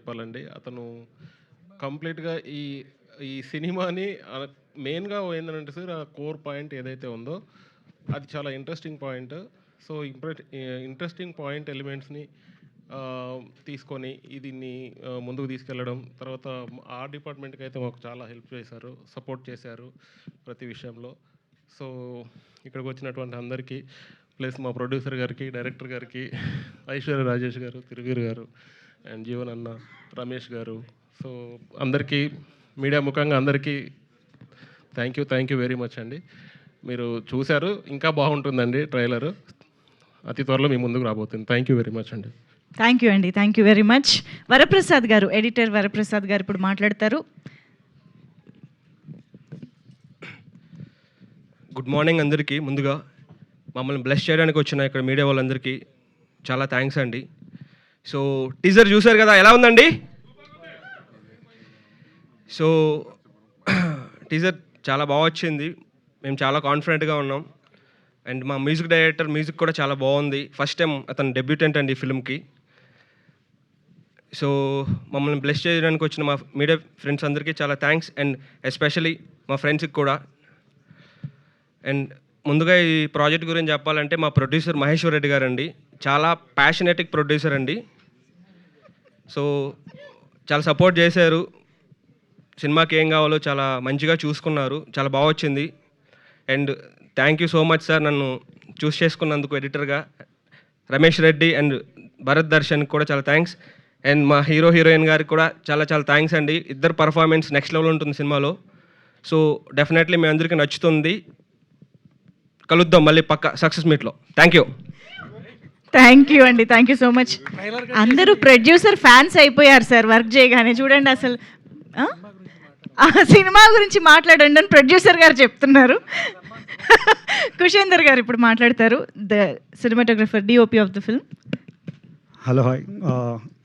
చెప్పాలండి. అతను కంప్లీట్‌గా ఈ ఈ సినిమాని మెయిన్‌గా ఏందంటే సార్ ఆ కోర్ పాయింట్ ఏదైతే ఉందో అది చాలా interesting point. So, interesting point ఎలిమెంట్స్‌ని తీసుకొని దీన్ని ముందుకు తీసుకెళ్ళడం. తర్వాత ఆర్ట్ డిపార్ట్మెంట్‌కి అయితే మాకు చాలా హెల్ప్ చేశారు. సపోర్ట్ చేశారు ప్రతి విషయంలో. సో, ఇక్కడికొచ్చినటువంటి అందరికీ ప్లస్ మా ప్రొడ్యూసర్ గారికి, డైరెక్టర్ గారికి, ఐశ్వర్య రాజేష్ గారు, తిరువీర్ గారు అండ్ జీవన్ అన్న, రమేష్ గారు. సో, అందరికీ మీడియా ముఖంగా అందరికీ థ్యాంక్ యూ వెరీ మచ్ అండి. మీరు చూసారు. ఇంకా బాగుంటుందండి ట్రైలరు. అతి త్వరలో మీ ముందుకు రాబోతుంది. థ్యాంక్ యూ వెరీ మచ్ అండి. థ్యాంక్ యూ అండి. Thank you very much. Varaprasad గారు, ఎడిటర్ వరప్రసాద్ గారు ఇప్పుడు మాట్లాడతారు. గుడ్ మార్నింగ్ అందరికీ. ముందుగా మమ్మల్ని బ్లెస్ చేయడానికి వచ్చిన ఇక్కడ మీడియా వాళ్ళందరికీ చాలా థ్యాంక్స్ అండి. సో టీజర్ చూసారు కదా, ఎలా ఉందండి? సో టీజర్ చాలా బాగా వచ్చింది. మేము చాలా కాన్ఫిడెంట్గా ఉన్నాం. అండ్ మా మ్యూజిక్ డైరెక్టర్ మ్యూజిక్ కూడా చాలా బాగుంది. ఫస్ట్ టైం అతను డెబ్యూటెంట్ అండి ఈ ఫిల్మ్కి. సో మమ్మల్ని బ్లెస్ చేయడానికి వచ్చిన మా మీడియా ఫ్రెండ్స్ అందరికీ చాలా థ్యాంక్స్. అండ్ ఎస్పెషలీ మా ఫ్రెండ్స్కి కూడా. అండ్ ముందుగా ఈ ప్రాజెక్ట్ గురించి చెప్పాలంటే మా ప్రొడ్యూసర్ మహేశ్వర్ రెడ్డి గారు అండి చాలా ప్యాషనెటిక్ ప్రొడ్యూసర్ అండి. సో చాలా సపోర్ట్ చేశారు. సినిమాకి ఏం కావాలో చాలా మంచిగా చూసుకున్నారు. చాలా బాగా వచ్చింది. And thank you so much sir, నన్ను చూస్ చేసుకున్నందుకు ఎడిటర్గా. రమేష్ రెడ్డి అండ్ భరత్ దర్శన్కి కూడా చాలా థ్యాంక్స్. అండ్ మా హీరో హీరోయిన్ గారికి కూడా చాలా చాలా థ్యాంక్స్ అండి. ఇద్దరు పర్ఫార్మెన్స్ నెక్స్ట్ లెవెల్ ఉంటుంది సినిమాలో. సో డెఫినెట్లీ మీ అందరికీ నచ్చుతుంది. కలుద్దాం మళ్ళీ పక్క సక్సెస్ మీట్లో. Thank you. థ్యాంక్ యూ అండి. Thank you so much. అందరూ ప్రొడ్యూసర్ ఫ్యాన్స్ అయిపోయారు సార్ వర్క్ చేయగానే. చూడండి అసలు సినిమా గురించి మాట్లాడండి అని ప్రొడ్యూసర్ గారు చెప్తున్నారు. కుషేందర్ గారు ఇప్పుడు మాట్లాడతారు, the cinematographer, DOP of the film. Hello, hi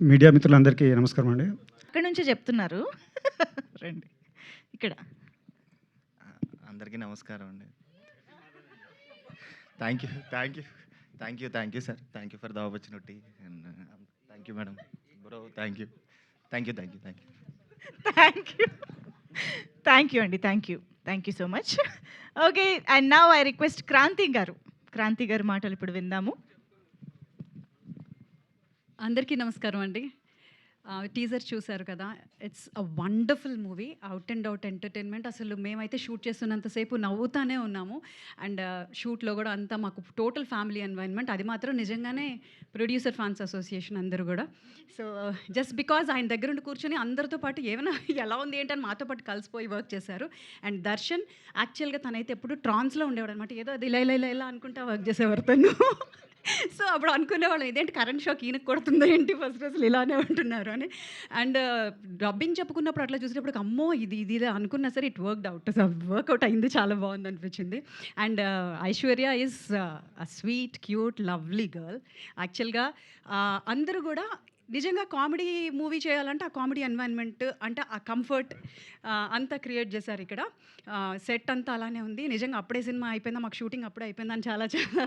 media మిత్రులందరికీ నమస్కారం అండి. అక్కడ నుంచే చెప్తున్నారు, రండి ఇక్కడ. అందరికీ నమస్కారం అండి. Thank you sir. Thank you for the opportunity. And thank you madam. Bro thank you అండి. Thank you so much. Okay, and now I request Kranthi గారు మాటలు ఇప్పుడు విందాము. అందరికీ నమస్కారం అండి. టీజర్ చూశారు కదా, it's a wonderful movie, out and out entertainment. అసలు మేమైతే షూట్ చేస్తున్నంతసేపు నవ్వుతానే ఉన్నాము. అండ్ షూట్లో కూడా అంతా మాకు టోటల్ ఫ్యామిలీ ఎన్వైరన్మెంట్. అది మాత్రం నిజంగానే ప్రొడ్యూసర్ ఫ్యాన్స్ అసోసియేషన్ అందరూ కూడా. సో జస్ట్ బికాజ్ ఆయన దగ్గర ఉండి కూర్చొని అందరితో పాటు ఏమైనా ఎలా ఉంది ఏంటని మాతో పాటు కలిసిపోయి వర్క్ చేశారు. అండ్ దర్శన్ యాక్చువల్గా తనైతే ఎప్పుడు ట్రాన్స్లో ఉండేవాడు అనమాట. ఏదో అది ఇలా అనుకుంటా వర్క్ చేసేవారు తను. సో అప్పుడు అనుకునేవాళ్ళం, ఇదేంటి కరెంట్ షాక్ ఈయనకు కొడుతుందో ఏంటి, ఫస్ట్ అసలు ఇలానే ఉంటున్నారు అని. అండ్ డబ్బింగ్ చెప్పుకున్నప్పుడు అట్లా చూసినప్పుడు అమ్మో ఇది అనుకున్నా సరే ఇట్ వర్కౌట్ అయింది, చాలా బాగుంది అనిపించింది. And Aishwarya is a sweet cute lovely girl. యాక్చువల్గా అందరూ కూడా నిజంగా కామెడీ మూవీ చేయాలంటే ఆ కామెడీ ఎన్వైరన్మెంట్ అంటే ఆ కంఫర్ట్ అంతా క్రియేట్ చేశారు ఇక్కడ. సెట్ అంతా అలానే ఉంది. నిజంగా అప్పుడే సినిమా అయిపోయిందా, మాకు షూటింగ్ అప్పుడే అయిపోయిందని చాలా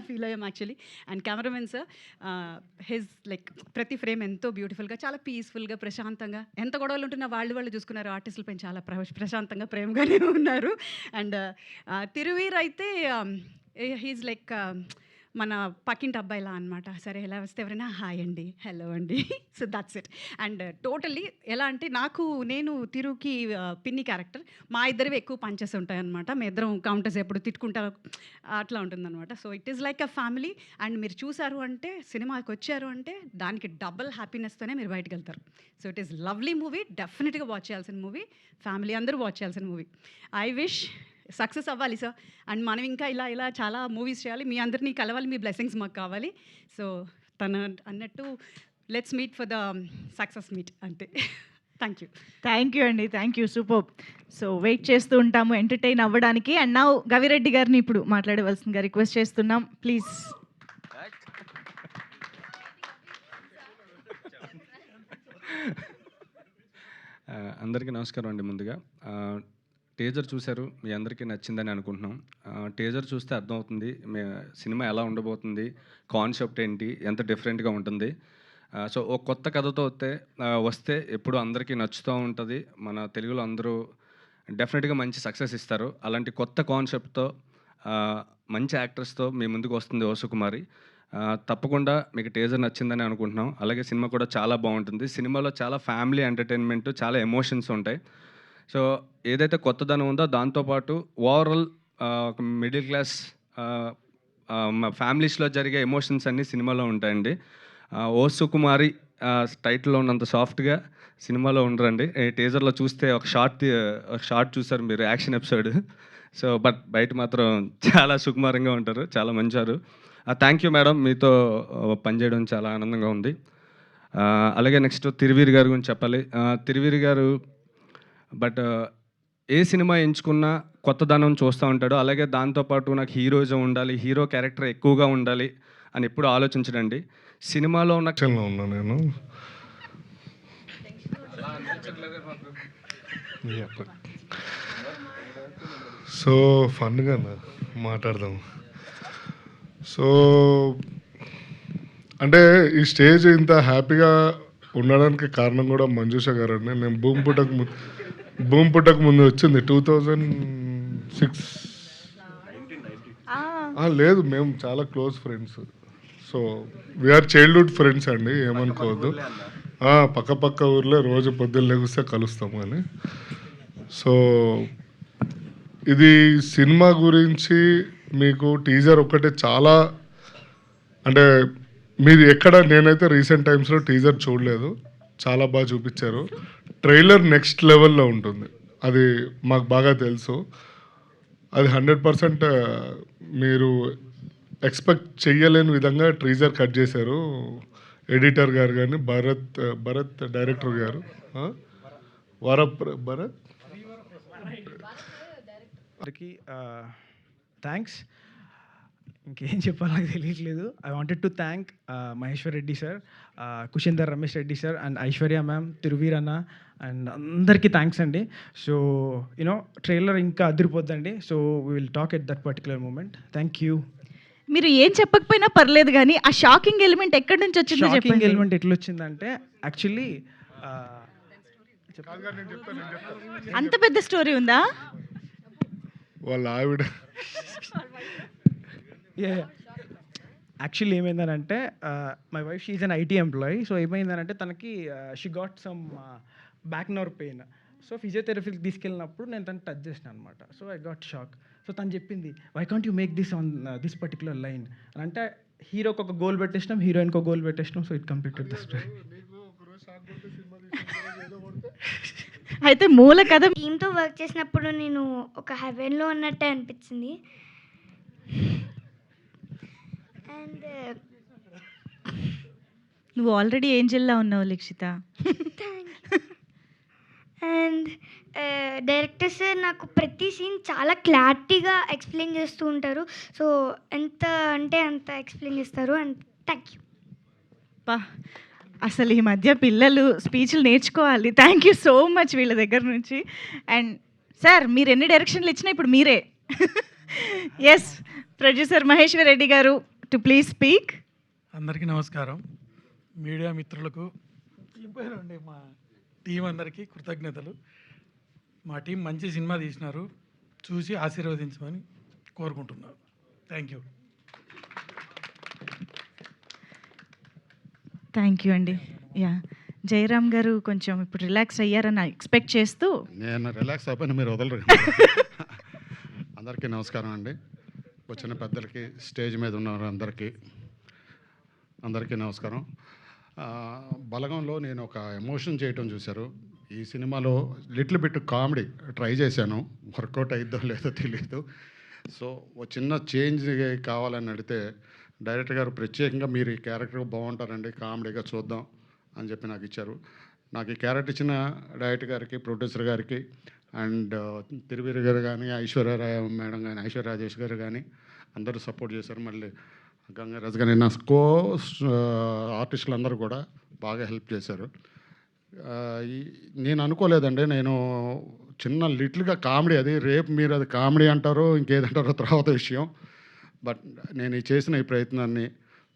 ఫీల్ అయ్యాం actually. And cameramen sir his like ప్రతి ఫ్రేమ్ ఎంతో బ్యూటిఫుల్గా, చాలా పీస్ఫుల్గా, ప్రశాంతంగా, ఎంత గొడవలు ఉంటున్నా వాళ్ళు చూసుకున్నారు. ఆర్టిస్టుల పైన చాలా ప్రశాంతంగా ప్రేమగానే ఉన్నారు. అండ్ తిరువీర్ అయితే హీజ్ లైక్ మన పక్కింటి అబ్బాయిలా అనమాట. సరే ఎలా వస్తే ఎవరైనా హాయ్ అండి, హలో అండి, so that's it. And totally ఎలా అంటే నేను తిరుకి పిన్ని క్యారెక్టర్, మా ఇద్దరివి ఎక్కువ పంచెస్ ఉంటాయన్నమాట. మీ ఇద్దరం కౌంటర్స్ ఎప్పుడు తిట్టుకుంటా అట్లా ఉంటుందన్నమాట. So it is like a family. And మీరు చూసారు అంటే, సినిమాకి వచ్చారు అంటే దానికి డబుల్ హ్యాపీనెస్తోనే మీరు బయటకు వెళ్తారు. So it is lovely movie, డెఫినెట్గా వాచ్ చేయాల్సిన మూవీ, ఫ్యామిలీ అందరూ వాచ్ చేయాల్సిన మూవీ. ఐ విష్ సక్సెస్ అవ్వాలి సార్. అండ్ మనం ఇంకా ఇలా చాలా మూవీస్ చేయాలి, మీ అందరినీ కలవాలి, మీ బ్లెస్సింగ్స్ మాకు కావాలి. సో తను అన్నట్టు let's meet for the success meet అంతే. థ్యాంక్ యూ అండి. Thank you, super. So wait చేస్తూ ఉంటాము ఎంటర్టైన్ అవ్వడానికి. అండ్ నా గవిరెడ్డి గారిని ఇప్పుడు మాట్లాడవలసిందిగా రిక్వెస్ట్ చేస్తున్నాం, ప్లీజ్. అందరికీ నమస్కారం అండి. ముందుగా టీజర్ చూశారు, మీ అందరికీ నచ్చిందని అనుకుంటున్నాం. టీజర్ చూస్తే అర్థమవుతుంది సినిమా ఎలా ఉండబోతుంది, కాన్సెప్ట్ ఏంటి, ఎంత డిఫరెంట్గా ఉంటుంది. సో ఒక కొత్త కథతో వస్తే ఎప్పుడు అందరికీ నచ్చుతూ ఉంటుంది. మన తెలుగులో అందరూ డెఫినెట్గా మంచి సక్సెస్ ఇస్తారు. అలాంటి కొత్త కాన్సెప్ట్తో మంచి యాక్టర్స్తో మీ ముందుకు వస్తుంది ఓ సుకుమారి. తప్పకుండా మీకు టీజర్ నచ్చిందని అనుకుంటున్నాం. అలాగే సినిమా కూడా చాలా బాగుంటుంది. సినిమాలో చాలా ఫ్యామిలీ ఎంటర్టైన్మెంట్, చాలా ఎమోషన్స్ ఉంటాయి. సో ఏదైతే కొత్తదనం ఉందో దాంతోపాటు ఓవరాల్ ఒక మిడిల్ క్లాస్ ఫ్యామిలీస్లో జరిగే ఎమోషన్స్ అన్నీ సినిమాలో ఉంటాయండి. ఓ సుకుమారి టైటిల్లో ఉన్నంత సాఫ్ట్గా సినిమాలో ఉండరండి. టీజర్లో చూస్తే ఒక షార్ట్ చూసారు మీరు, యాక్షన్ ఎపిసోడ్. సో బట్ బయట మాత్రం చాలా సుకుమారంగా ఉంటారు, చాలా మంచారు. థ్యాంక్ యూ మేడం, మీతో పనిచేయడం చాలా ఆనందంగా ఉంది. అలాగే నెక్స్ట్ తిరువీరి గారి గురించి చెప్పాలి. తిరువీరి గారు బట్ ఏ సినిమా ఎంచుకున్నా కొత్తదనం చూస్తూ ఉంటాడు. అలాగే దాంతోపాటు నాకు హీరోయిజం ఉండాలి, హీరో క్యారెక్టర్ ఎక్కువగా ఉండాలి అని ఎప్పుడు ఆలోచించడండి. సినిమాలో ఉన్న ఉన్నా నేను సో ఫన్గా మాట్లాడదాం. సో అంటే ఈ స్టేజ్ ఇంత హ్యాపీగా ఉండడానికి కారణం కూడా మంజుష గారు అండి. నేను భూమి పుట్టక ముందు వచ్చింది 2006. లేదు, మేము చాలా close friends. So we are childhood friends అండి, ఏమనుకోవద్దు. పక్క ఊర్లో రోజు పొద్దున్న లెగిస్తే కలుస్తాము అని. సో ఇది సినిమా గురించి మీకు టీజర్ ఒకటే చాలా, అంటే మీరు ఎక్కడ, నేనైతే రీసెంట్ టైమ్స్లో టీజర్ చూడలేదు, చాలా బాగా చూపించారు. ట్రైలర్ నెక్స్ట్ లెవెల్లో ఉంటుంది, అది మాకు బాగా తెలుసు. అది 100% మీరు ఎక్స్పెక్ట్ చెయ్యలేని విధంగా టీజర్ కట్ చేశారు ఎడిటర్ గారు కానీ, భరత్ డైరెక్టర్ గారు, భరత్ థ్యాంక్స్. ఇంకేం చెప్పాలో నాకు తెలియట్లేదు. I wanted to thank Maheshwar Reddy sir, Kushender Ramesh Reddy sir and Aishwarya ma'am, Thiruveer అన్న అండ్ అందరికీ థ్యాంక్స్ అండి. సో యూనో ట్రైలర్ ఇంకా అదిరిపోద్దండి. So we will talk at that particular moment. Thank you. మీరు ఏం చెప్పకపోయినా పర్లేదు కానీ ఆ షాకింగ్ ఎలిమెంట్ ఎక్కడి నుంచి వచ్చిందో షాకింగ్ చెప్పండి. ఎలిమెంట్ ఎట్లా వచ్చిందంటే యాక్చువల్లీ అంత పెద్ద స్టోరీ ఉందా? వాళ్ళ ఆవిడ యాక్చువల్లీ ఏమైందనంటే my wife she is an IT employee. So ఏమైందనంటే తనకి she got some back nerve pain. So ఫిజియోథెరపీకి తీసుకెళ్ళినప్పుడు నేను తను టచ్ చేసిన అనమాట. So I got shock. So తను చెప్పింది, why can't you make this on this particular line అని. అంటే హీరోకి ఒక గోల్ పెట్టేసినాం, హీరోయిన్కి ఒక గోల్ పెట్టేసినాం. So it completed the story. అయితే మూల కథ టీంతో వర్క్ చేసినప్పుడు నేను ఒక హెవెన్లో ఉన్నట్టే అనిపించింది. అండ్ నువ్వు ఆల్రెడీ ఏంజెల్లా ఉన్నావు లిక్షిత. అండ్ డైరెక్టర్ సార్ నాకు ప్రతి సీన్ చాలా క్లారిటీగా ఎక్స్ప్లెయిన్ చేస్తూ ఉంటారు. సో ఎంత అంటే అంత ఎక్స్ప్లెయిన్ చేస్తారు. And thank you. పా అసలు ఈ మధ్య పిల్లలు స్పీచ్లు నేర్చుకోవాలి. థ్యాంక్ యూ సో మచ్ వీళ్ళ దగ్గర నుంచి. అండ్ సార్ మీరు ఎన్ని డైరెక్షన్లు ఇచ్చినా ఇప్పుడు మీరే. ఎస్, ప్రొడ్యూసర్ మహేశ్వర్ రెడ్డి గారు టు ప్లీజ్ స్పీక్. అందరికీ నమస్కారం. మీడియా మిత్రులకు ఉండే మా టీం అందరికీ కృతజ్ఞతలు. మా టీం మంచి సినిమా తీసినారు, చూసి ఆశీర్వదించమని కోరుకుంటున్నాను. Thank you. థ్యాంక్ యూ అండి. యా, జయరామ్ గారు కొంచెం ఇప్పుడు రిలాక్స్ అయ్యారని ఎక్స్పెక్ట్ చేస్తూ. నేను రిలాక్స్ అయిపోయినా మీరు వదలరు. అందరికీ నమస్కారం అండి. వచ్చిన పెద్దలకి, స్టేజ్ మీద ఉన్న అందరికీ నమస్కారం. బలగంలో నేను ఒక ఎమోషన్ చేయటం చూశారు. ఈ సినిమాలో లిటిల్ బిట్ కామెడీ ట్రై చేశాను, వర్కౌట్ అయిద్దో లేదో తెలియదు. సో ఒక చిన్న చేంజ్ కావాలని అడిగితే డైరెక్టర్ గారు ప్రత్యేకంగా మీరు ఈ క్యారెక్టర్ బాగుంటారండి, కామెడీగా చూద్దాం అని చెప్పి నాకు ఇచ్చారు. నాకు ఈ క్యారెక్టర్ ఇచ్చిన డైరెక్టర్ గారికి, ప్రొడ్యూసర్ గారికి అండ్ తిరువీరి గారు కానీ, ఐశ్వర్య మేడం కానీ, ఐశ్వర్య రాజేష్ గారు కానీ అందరూ సపోర్ట్ చేశారు. మళ్ళీ గంగారాజు కానీ నా ఆర్టిస్టులు అందరూ కూడా బాగా హెల్ప్ చేశారు. నేను అనుకోలేదండి, నేను చిన్న లిటిల్గా కామెడీ, అది రేపు మీరు అది కామెడీ అంటారో ఇంకేదంటారో తర్వాత విషయం. బట్ నేను చేసిన ఈ ప్రయత్నాన్ని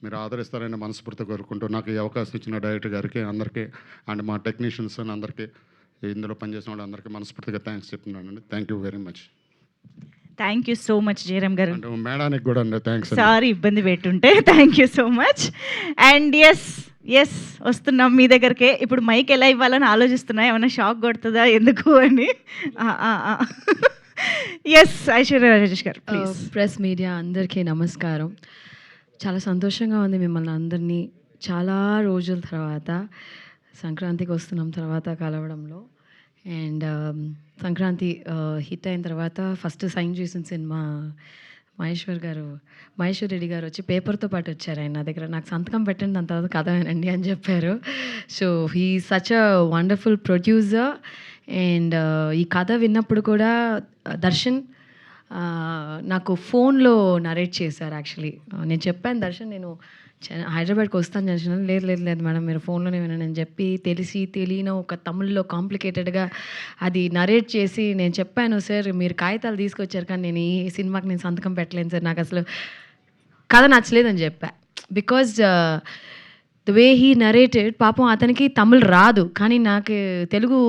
మీరు ఆదరిస్తారని మనస్ఫూర్తిగా కోరుకుంటూ నాకు ఈ అవకాశం ఇచ్చిన డైరెక్టర్ గారికి అందరికీ అండ్ మా టెక్నీషియన్స్ అని అందరికీ ఇందులో పనిచేసిన వాళ్ళందరికీ మనస్ఫూర్తిగా థ్యాంక్స్ చెప్తున్నానండి. Thank you very much. Thank you so much Jayaram గారు. అండ్ మేడానికి కూడా అండి థ్యాంక్స్. సారీ ఇబ్బంది పెట్టుంటే. Thank you so much. And yes వస్తున్నాం మీ దగ్గరకే. ఇప్పుడు మైక్ ఎలా ఇవ్వాలని ఆలోచిస్తున్నా, ఏమైనా షాక్ కొడుతుందా ఎందుకు అని. ఎస్ ఐశ్వర్య రాజేష్ గారు ప్లీజ్. ప్రెస్ మీడియా అందరికీ నమస్కారం. చాలా సంతోషంగా ఉంది మిమ్మల్ని అందరినీ చాలా రోజుల తర్వాత సంక్రాంతికి వస్తున్నాం తర్వాత కలవడంలో. అండ్ సంక్రాంతి హిట్ అయిన తర్వాత ఫస్ట్ సైన్ చేసిన సినిమా మహేశ్వర్ రెడ్డి గారు వచ్చి పేపర్తో పాటు వచ్చారు ఆయన నా దగ్గర. నాకు సంతకం పెట్టండి, దాని తర్వాత కథ వినండి అని చెప్పారు. So he such a wonderful producer. And ఈ కథ విన్నప్పుడు కూడా దర్శన్ నాకు ఫోన్లో నరేట్ చేశారు. యాక్చువల్లీ నేను చెప్పాను, దర్శన్ నేను హైదరాబాద్కి వస్తాను చేసిన. లేదు మేడం మీరు ఫోన్లోనే వినండి అని చెప్పి తెలియని ఒక తమిళ్లో కాంప్లికేటెడ్గా అది నరేట్ చేసి నేను చెప్పాను, సార్ మీరు కాగితాలు తీసుకొచ్చారు కానీ నేను ఈ సినిమాకి నేను సంతకం పెట్టలేను సార్, నాకు అసలు కథ నచ్చలేదని చెప్పా. Because the way he narrated, పాపం అతనికి తమిళ్ రాదు కానీ నాకు తెలుగు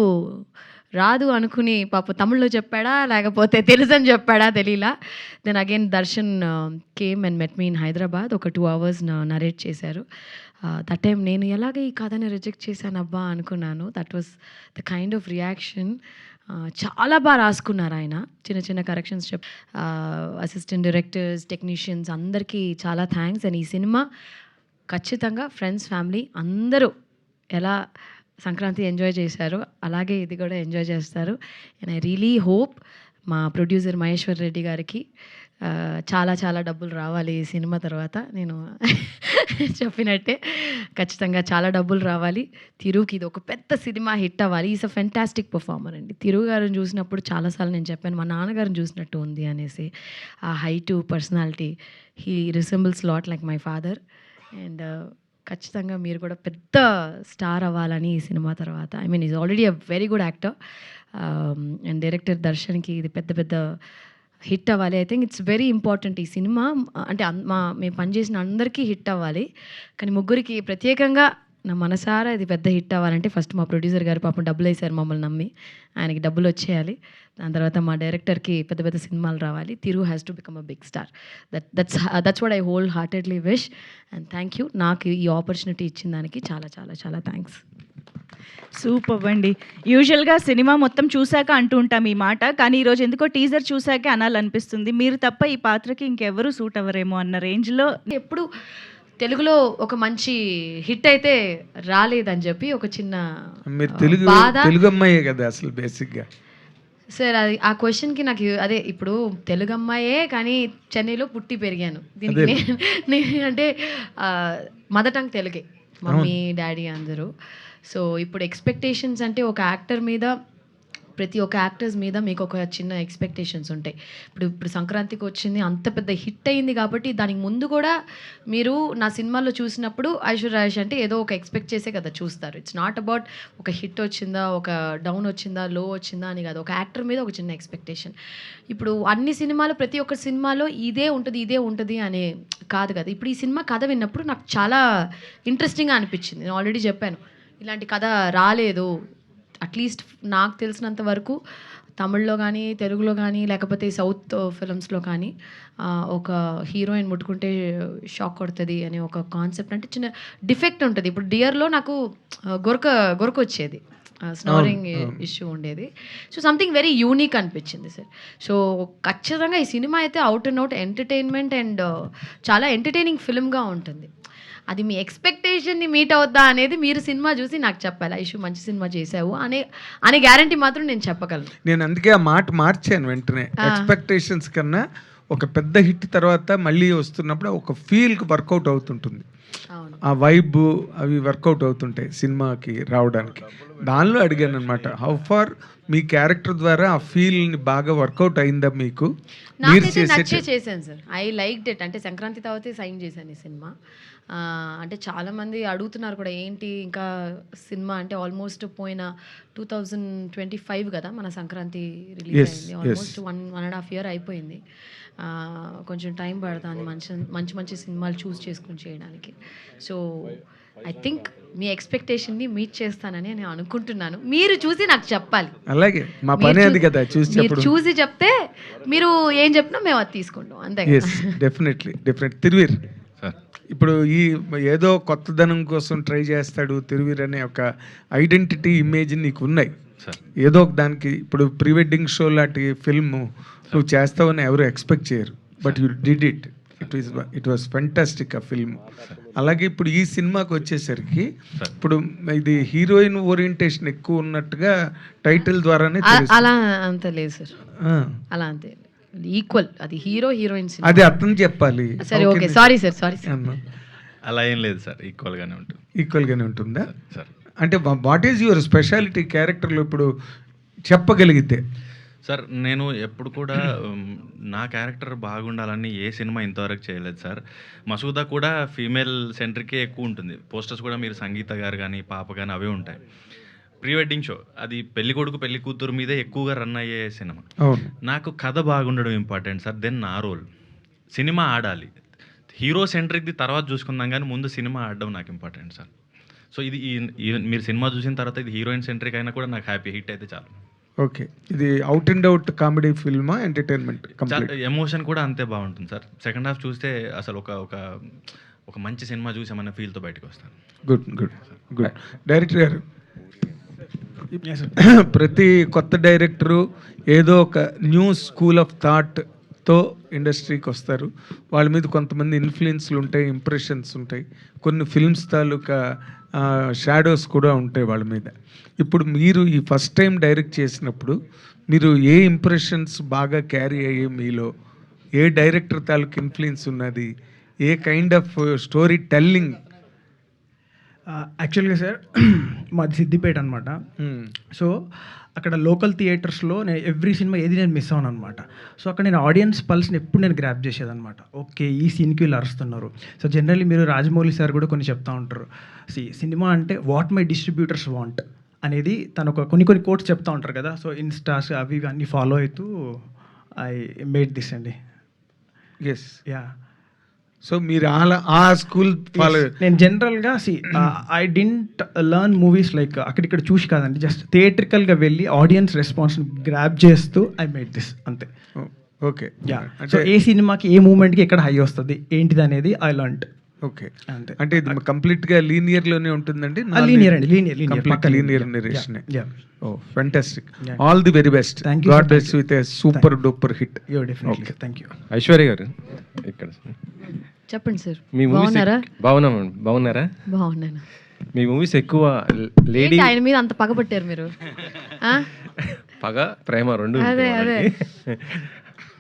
రాదు అనుకుని పాప తమిళ్లో చెప్పాడా లేకపోతే తెలుసు అని చెప్పాడా తెలియలా. Then again Darshan came and met me in Hyderabad. ఒక 2 hours నరేట్ చేశారు. దట్ టైం నేను ఎలాగ ఈ కథని రిజెక్ట్ చేశాను అబ్బా అనుకున్నాను. That was the kind of reaction. చాలా బాగా రాసుకున్నారు ఆయన, చిన్న కరెక్షన్స్ అసిస్టెంట్ డైరెక్టర్స్, టెక్నీషియన్స్ అందరికీ చాలా థ్యాంక్స్. అండ్ ఈ సినిమా ఖచ్చితంగా ఫ్రెండ్స్, ఫ్యామిలీ అందరూ ఎలా సంక్రాంతి ఎంజాయ్ చేశారు అలాగే ఇది కూడా ఎంజాయ్ చేస్తారు. అండ్ ఐ రియలీ హోప్ మా ప్రొడ్యూసర్ మహేశ్వర్ రెడ్డి గారికి చాలా డబ్బులు రావాలి ఈ సినిమా తర్వాత. నేను చెప్పినట్టే ఖచ్చితంగా చాలా డబ్బులు రావాలి. తిరుకి ఇది ఒక పెద్ద సినిమా హిట్ అవ్వాలి. ఈజ్ అ ఫెంటాస్టిక్ పర్ఫార్మర్ అండి. తిరుగు గారిని చూసినప్పుడు చాలాసార్లు నేను చెప్పాను మా నాన్నగారిని చూసినట్టు ఉంది అనేసి. ఆ height, personality, he resembles lot like my father. And ఖచ్చితంగా మీరు కూడా పెద్ద స్టార్ అవ్వాలని ఈ సినిమా తర్వాత. I mean is already a very good actor. And director దర్శన్కి ఇది పెద్ద హిట్ అవ్వాలి. I think it's very important ఈ సినిమా. అంటే మేము పనిచేసిన అందరికీ హిట్ అవ్వాలి కానీ ముగ్గురికి ప్రత్యేకంగా నా మనసారా ఇది పెద్ద హిట్ అవ్వాలంటే ఫస్ట్ మా ప్రొడ్యూసర్ గారు పాపం డబ్బులు వేశారు మమ్మల్ని నమ్మి, ఆయనకి డబ్బులు వచ్చేయాలి. దాని తర్వాత మా డైరెక్టర్కి పెద్ద సినిమాలు రావాలి. Thiru has to become a big star. That's what I wholeheartedly wish. And thank you నాకు ఈ ఆపర్చునిటీ ఇచ్చిన దానికి చాలా థ్యాంక్స్. సూపర్ అండి. యూజువల్గా సినిమా మొత్తం చూశాక అంటూ ఉంటాం ఈ మాట, కానీ ఈరోజు ఎందుకో టీజర్ చూశాకే అనాలనిపిస్తుంది. మీరు తప్ప ఈ పాత్రకి ఇంకెవరూ సూట్ అవ్వరేమో అన్న రేంజ్లో. ఎప్పుడు తెలుగులో ఒక మంచి హిట్ అయితే రాలేదని చెప్పి ఒక చిన్న తెలుగు అమ్మాయే కదా అసలు బేసిక్గా. సార్ అది ఆ క్వశ్చన్కి నాకు అదే ఇప్పుడు తెలుగు అమ్మాయే కానీ చెన్నైలో పుట్టి పెరిగాను. దీనికి నేను అంటే మదర్ టంగ్ తెలుగే, మమ్మీ డాడీ అందరూ. సో ఇప్పుడు ఎక్స్పెక్టేషన్స్ అంటే ఒక యాక్టర్ మీద, ప్రతి ఒక్క యాక్టర్స్ మీద మీకు ఒక చిన్న ఎక్స్పెక్టేషన్స్ ఉంటాయి. ఇప్పుడు సంక్రాంతికి వచ్చింది, అంత పెద్ద హిట్ అయింది కాబట్టి దానికి ముందు కూడా మీరు నా సినిమాలో చూసినప్పుడు ఐశ్వర్య రాజేష్ అంటే ఏదో ఒక ఎక్స్పెక్ట్ చేసే కదా చూస్తారు. ఇట్స్ నాట్ అబౌట్ ఒక హిట్ వచ్చిందా, ఒక డౌన్ వచ్చిందా, లో వచ్చిందా అని కాదు. ఒక యాక్టర్ మీద ఒక చిన్న ఎక్స్పెక్టేషన్. ఇప్పుడు అన్ని సినిమాలు ప్రతి ఒక్క సినిమాలో ఇదే ఉంటుంది అనే కాదు కదా. ఇప్పుడు ఈ సినిమా కథ విన్నప్పుడు నాకు చాలా ఇంట్రెస్టింగ్గా అనిపించింది. నేను ఆల్రెడీ చెప్పాను ఇలాంటి కథ రాలేదు. అట్లీస్ట్ నాకు తెలిసినంత వరకు తమిళ్లో కానీ, తెలుగులో కానీ, లేకపోతే సౌత్ ఫిల్మ్స్లో కానీ ఒక హీరోయిన్ ముట్టుకుంటే షాక్ కొడుతుంది అనే ఒక కాన్సెప్ట్ అంటే చిన్న డిఫెక్ట్ ఉంటుంది. ఇప్పుడు డియర్లో నాకు గొరక వచ్చేది, స్నోరింగ్ ఇష్యూ ఉండేది. సో సంథింగ్ వెరీ యూనిక్ అనిపించింది సార్. సో ఖచ్చితంగా ఈ సినిమా అయితే out and out entertainment and చాలా ఎంటర్టైనింగ్ ఫిల్మ్గా ఉంటుంది. అది మీ ఎక్స్పెక్టేషన్ని మీట్ అవుద్దా అనేది మీరు సినిమా చూసి నాకు చెప్పాలి. ఐషు మంచి సినిమా చేసావు అనే గ్యారంటీ మాత్రం నేను చెప్పగలను. నేను అందుకే ఆ మాట మార్చాను వెంటనే. ఎక్స్పెక్టేషన్స్ కన్నా ఒక పెద్ద హిట్ తర్వాత మళ్ళీ వస్తున్నప్పుడు ఒక ఫీల్కి వర్కౌట్ అవుతుంటుంది. ఆ వైబ్ అవి వర్కౌట్ అవుతుంటాయి సినిమాకి రావడానికి. దానిలో అడిగాను అనమాట, హౌ ఫార్ మీ క్యారెక్టర్ ద్వారా ఆ ఫీల్ని బాగా వర్కౌట్ అయిందా మీకు? నాకైతే నచ్చే చేశాను సార్. I like it. అంటే సంక్రాంతి తర్వాత సైన్ చేశాను ఈ సినిమా. అంటే చాలామంది అడుగుతున్నారు కూడా ఏంటి ఇంకా సినిమా అంటే ఆల్మోస్ట్ పోయిన 2025 కదా మన సంక్రాంతి రిలీజ్ Yes, అయింది. yes. ఆల్మోస్ట్ 1.5 year అయిపోయింది. కొంచెం టైం పడుతుంది మంచి మంచి సినిమాలు చూస్ చేసుకుని చేయడానికి. సో ఐ థింక్ మీ ఎక్స్పెక్టేషన్ని మీట్ చేస్తానని నేను అనుకుంటున్నాను. మీరు చూసి నాకు చెప్పాలి. అలాగే మా పని అది కదా చూసి మీరు చెప్పడం. చూసి చెప్తే మీరు ఏం చెప్పినా మేము అది తీసుకుంటాం అంతే కదా. ఎస్ డెఫినెట్లీ తిరువీర్ ఇప్పుడు ఈ ఏదో కొత్తదనం కోసం ట్రై చేస్తాడు తిరువీర్ అనే ఒక ఐడెంటిటీ ఇమేజ్ నీకు ఉన్నాయి. ఏదో ఒక దానికి ఇప్పుడు ప్రీ వెడ్డింగ్ షో లాంటి ఫిల్మ్ నువ్వు చేస్తావని ఎవరు ఎక్స్పెక్ట్ చేయరు, but you did it was fantastic ఆ ఫిల్మ్. అలాగే ఇప్పుడు ఈ సినిమాకి వచ్చేసరికి ఇప్పుడు ఇది హీరోయిన్ ఓరియంటేషన్ ఎక్కువ ఉన్నట్టుగా టైటిల్ ద్వారానే తెలుస్తుంది. అలా అంత లేదు సార్, అలా అంతే ఈక్వల్. అది హీరోయిన్ అది అర్థం చెప్పాలి. సరే ఓకే సారీ సార్ అలా ఏం లేదు సార్, ఈక్వల్గానే ఉంటుంది. ఈక్వల్గానే ఉంటుందా సార్? అంటే వాట్ ఈజ్ యువర్ స్పెషాలిటీ క్యారెక్టర్లో ఇప్పుడు చెప్పగలిగితే? సార్ నేను ఎప్పుడు కూడా నా క్యారెక్టర్ బాగుండాలని ఏ సినిమా ఇంతవరకు చేయలేదు సార్. మసూదా కూడా ఫీమేల్ సెంట్రికే ఎక్కువ ఉంటుంది. పోస్టర్స్ కూడా మీరు సంగీత గారు కానీ పాప కానీ అవే ఉంటాయి. ప్రీ వెడ్డింగ్ షో అది పెళ్లి కొడుకు పెళ్లి కూతురు మీదే ఎక్కువగా రన్ అయ్యే సినిమా. నాకు కథ బాగుండడం ఇంపార్టెంట్ సార్, దెన్ నా రోల్. సినిమా ఆడాలి, హీరో సెంట్రిక్ది తర్వాత చూసుకుందాం కానీ ముందు సినిమా ఆడడం నాకు ఇంపార్టెంట్ సార్. సో ఇది మీరు సినిమా చూసిన తర్వాత ఇది హీరోయిన్ సెంట్రిక్ అయినా కూడా నాకు హ్యాపీ, హిట్ అయితే చాలు. ఓకే, ఇది అవుట్ అండ్ అవుట్ కామెడీ ఫిల్మా ఎంటర్టైన్మెంట్? ఎమోషన్ కూడా అంతే బాగుంటుంది సార్. సెకండ్ హాఫ్ చూస్తే అసలు ఒక మంచి సినిమా చూసామన్న ఫీల్తో బయటకు వస్తాను. గుడ్ డైరెక్టర్ గారు, ప్రతి కొత్త డైరెక్టరు ఏదో ఒక న్యూ స్కూల్ ఆఫ్ థాట్తో ఇండస్ట్రీకి వస్తారు. వాళ్ళ మీద కొంతమంది ఇన్ఫ్లుయెన్స్లు ఉంటాయి, ఇంప్రెషన్స్ ఉంటాయి, కొన్ని ఫిల్మ్స్ తాలూకా షాడోస్ కూడా ఉంటాయి వాళ్ళ మీద. ఇప్పుడు మీరు ఈ ఫస్ట్ టైం డైరెక్ట్ చేసినప్పుడు మీరు ఏ ఇంప్రెషన్స్ బాగా క్యారీ అయ్యే మీలో? ఏ డైరెక్టర్ తాలూకు ఇన్ఫ్లుయెన్స్ ఉన్నది? ఏ కైండ్ ఆఫ్ స్టోరీ టెల్లింగ్? యాక్చువల్గా సార్ మాది సిద్దిపేట అనమాట. సో అక్కడ లోకల్ థియేటర్స్లో నేను ఎవ్రీ సినిమా ఏది నేను మిస్ అవ్వను అనమాట. సో అక్కడ నేను ఆడియన్స్ పల్స్ని ఎప్పుడు నేను గ్రాప్ చేసేదనమాట. ఓకే ఈ సీన్కి వీళ్ళు అరుస్తున్నారు. సో జనరల్లీ మీరు రాజమౌళి సార్ కూడా కొన్ని చెప్తా ఉంటారు, సినిమా అంటే వాట్ మై డిస్ట్రిబ్యూటర్స్ వాంట్ అనేది తను కొన్ని కోట్స్ చెప్తా ఉంటారు కదా. సో ఇన్స్టాస్ అవి అన్నీ ఫాలో అవుతూ ఐ మేడ్ దిస్ అండి. Yes yeah. సో మీరు ఆ స్కూల్ ఫాలో? నేను జనరల్గా I didn't learn movies like అక్కడిక్కడ చూసి కాదండి, జస్ట్ థియేట్రికల్గా వెళ్ళి ఆడియన్స్ రెస్పాన్స్ని గ్రాప్ చేస్తూ ఐ మేడ్ దిస్ అంతే. Okay yeah. సో ఏ సినిమాకి ఏ మూమెంట్కి ఎక్కడ హై వస్తుంది ఏంటిది అనేది ఐ లర్న్డ్. ఓకే అంతే. అంటే ఇది కంప్లీట్గా లీనియర్లోనే ఉంటుందండి? లీనియర్ అండి, linear linear narration. Oh fantastic, all the very best. God bless you with a super duper hit. Definitely, thank you. Aishwarya గారు ఇక్కడ చెప్పండి సార్. మీ మూవీస్ బాగున్నారా? బాగున్నాను. మీ మూవీస్ ఎక్కువ లేడీ, ఆయన మీద అంత పగబట్టారు మీరు? పగ ప్రేమ రెండు. అదే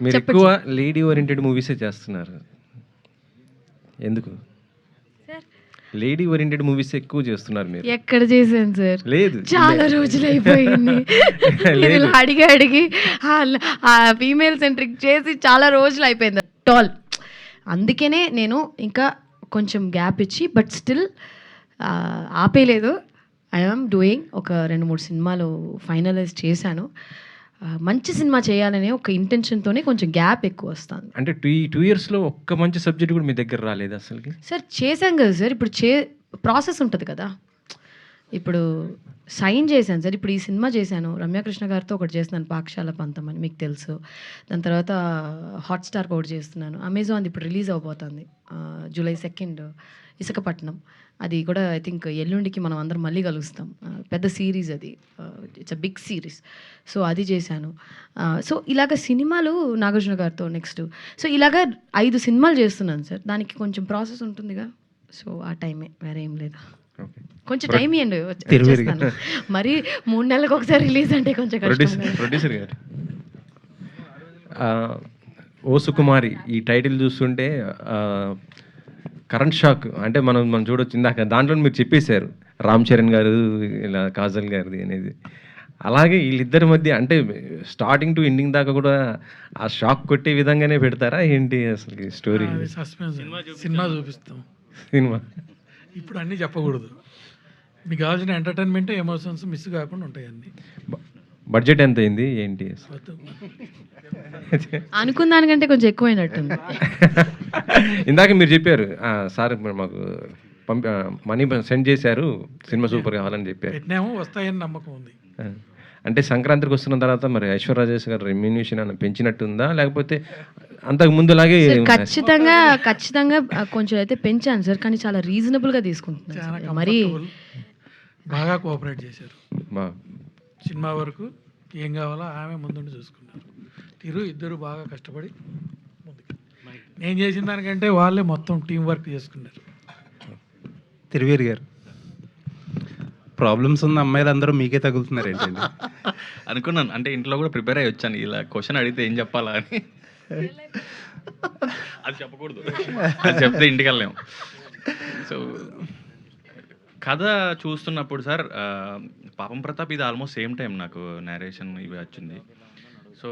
మీరు ఎక్కువ లేడీ ఓరియంటెడ్ మూవీసే చేస్తున్నారు, ఎందుకు? లేడీ ఓరియంటెడ్ మూవీస్ ఎక్కువ చేస్తున్నారు మీరు. ఎక్కడ చేశాను సార్? లేదు, చాలా రోజులు అయిపోయింది. అడిగి ఆ ఫీమేల్ సెంట్రిక్ చేసి చాలా రోజులు అయిపోయింది టాల్. అందుకనే నేను ఇంకా కొంచెం గ్యాప్ ఇచ్చి, బట్ స్టిల్ ఆపేయలేదు. ఐ ఆమ్ డూయింగ్ ఒక 2-3 సినిమాలు ఫైనలైజ్ చేశాను. మంచి సినిమా చేయాలనే ఒక ఇంటెన్షన్తోనే కొంచెం గ్యాప్ ఎక్కువ వస్తుంది. అంటే 2 yearsలో ఒక్క మంచి సబ్జెక్ట్ కూడా మీ దగ్గర రాలేదు అసలుకి? సార్ చేశాం కదా సార్, ఇప్పుడు ప్రాసెస్ ఉంటుంది కదా. ఇప్పుడు సైన్ చేశాను సార్, ఇప్పుడు ఈ సినిమా చేశాను, రమ్యకృష్ణ గారితో ఒకటి చేస్తున్నాను, పాకశాల పంతం అని మీకు తెలుసు. దాని తర్వాత హాట్స్టార్కి ఒకటి చేస్తున్నాను, అమెజాన్ ఇప్పుడు రిలీజ్ అవబోతుంది July 2 ఇసుకపట్నం. అది కూడా ఐ థింక్ ఎల్లుండికి మనం అందరం మళ్ళీ కలుస్తాం. పెద్ద సిరీస్ అది, it's a big series. So అది చేశాను. సో ఇలాగ సినిమాలు నాగార్జున గారితో నెక్స్ట్. సో ఇలాగ 5 సినిమాలు చేస్తున్నాను సార్. దానికి కొంచెం ప్రాసెస్ ఉంటుందిగా. సో ఆ టైమే, వేరే ఏం లేదు. కొంచెం టైం ఇవ్వండి, వచ్చేస్తాను. మరి 3 నెలలకు ఒకసారి రిలీజ్ అంటే కొంచెం కష్టం. ప్రొడ్యూసర్ గారు, ఓ సుకుమారి ఈ టైటిల్ చూస్తుంటే కరెంట్ షాక్ అంటే మనం చూడొచ్చు. ఇందాక దాంట్లో మీరు చెప్పేశారు రామ్ చరణ్ గారు ఇలా కాజల్ గారిది అనేది. అలాగే వీళ్ళిద్దరి మధ్య అంటే స్టార్టింగ్ టు ఎండింగ్ దాకా కూడా ఆ షాక్ కొట్టే విధంగానే పెడతారా ఏంటి అసలు స్టోరీ? సినిమా చూపిస్తాం. సినిమా. ఇప్పుడు అన్నీ చెప్పకూడదు. మీకు కావాల్సిన ఎంటర్టైన్మెంట్, ఎమోషన్స్ మిస్ కాకుండా ఉంటాయి అన్నీ. బడ్జెట్ ఎంత అయింది ఏంటి? అనుకున్న దానికంటే కొంచెం ఎక్కువైనట్టుంది. ఇందాక మీరు చెప్పారు సార్ మాకు మనీ సెండ్ చేశారు, సినిమా సూపర్ కావాలని చెప్పారు. పెట్టినాము, వస్తాయని నమ్మకం ఉంది. అంటే సంక్రాంతికి వస్తున్న తర్వాత మరి ఐశ్వర్య రాజేష్ గారు రెమ్యూనేషన్ అని పెంచినట్టుందా, లేకపోతే అంతకు ముందులాగే? ఖచ్చితంగా కొంచెం అయితే పెంచాను సార్, కానీ చాలా రీజనబుల్గా తీసుకుంటున్నాను. మరి బాగా కోఆపరేట్ చేశారు. సినిమా వరకు ఏం కావాలో ఆమె ముందుండి చూసుకున్నారు. ఇద్దరు బాగా కష్టపడి ముందుకు. నేను చేసిన దానికంటే వాళ్ళే మొత్తం టీం వర్క్ చేసుకున్నారు. తిరువేరు గారు, ప్రాబ్లమ్స్ ఉన్న అమ్మాయిలు అందరూ మీకే తగులుతున్నారు ఏంటండి? అనుకున్నాను, అంటే ఇంట్లో కూడా ప్రిపేర్ అయ్యి వచ్చాను, ఇలా క్వశ్చన్ అడిగితే ఏం చెప్పాలా అని. అది చెప్పకూడదు, అది చెప్తే ఇంటికి వెళ్ళలేము. సో కథ చూస్తున్నప్పుడు సార్, పాపం ప్రతాప్ ఇది ఆల్మోస్ట్ సేమ్ టైం నాకు నేరేషన్ ఇవి వచ్చింది. సో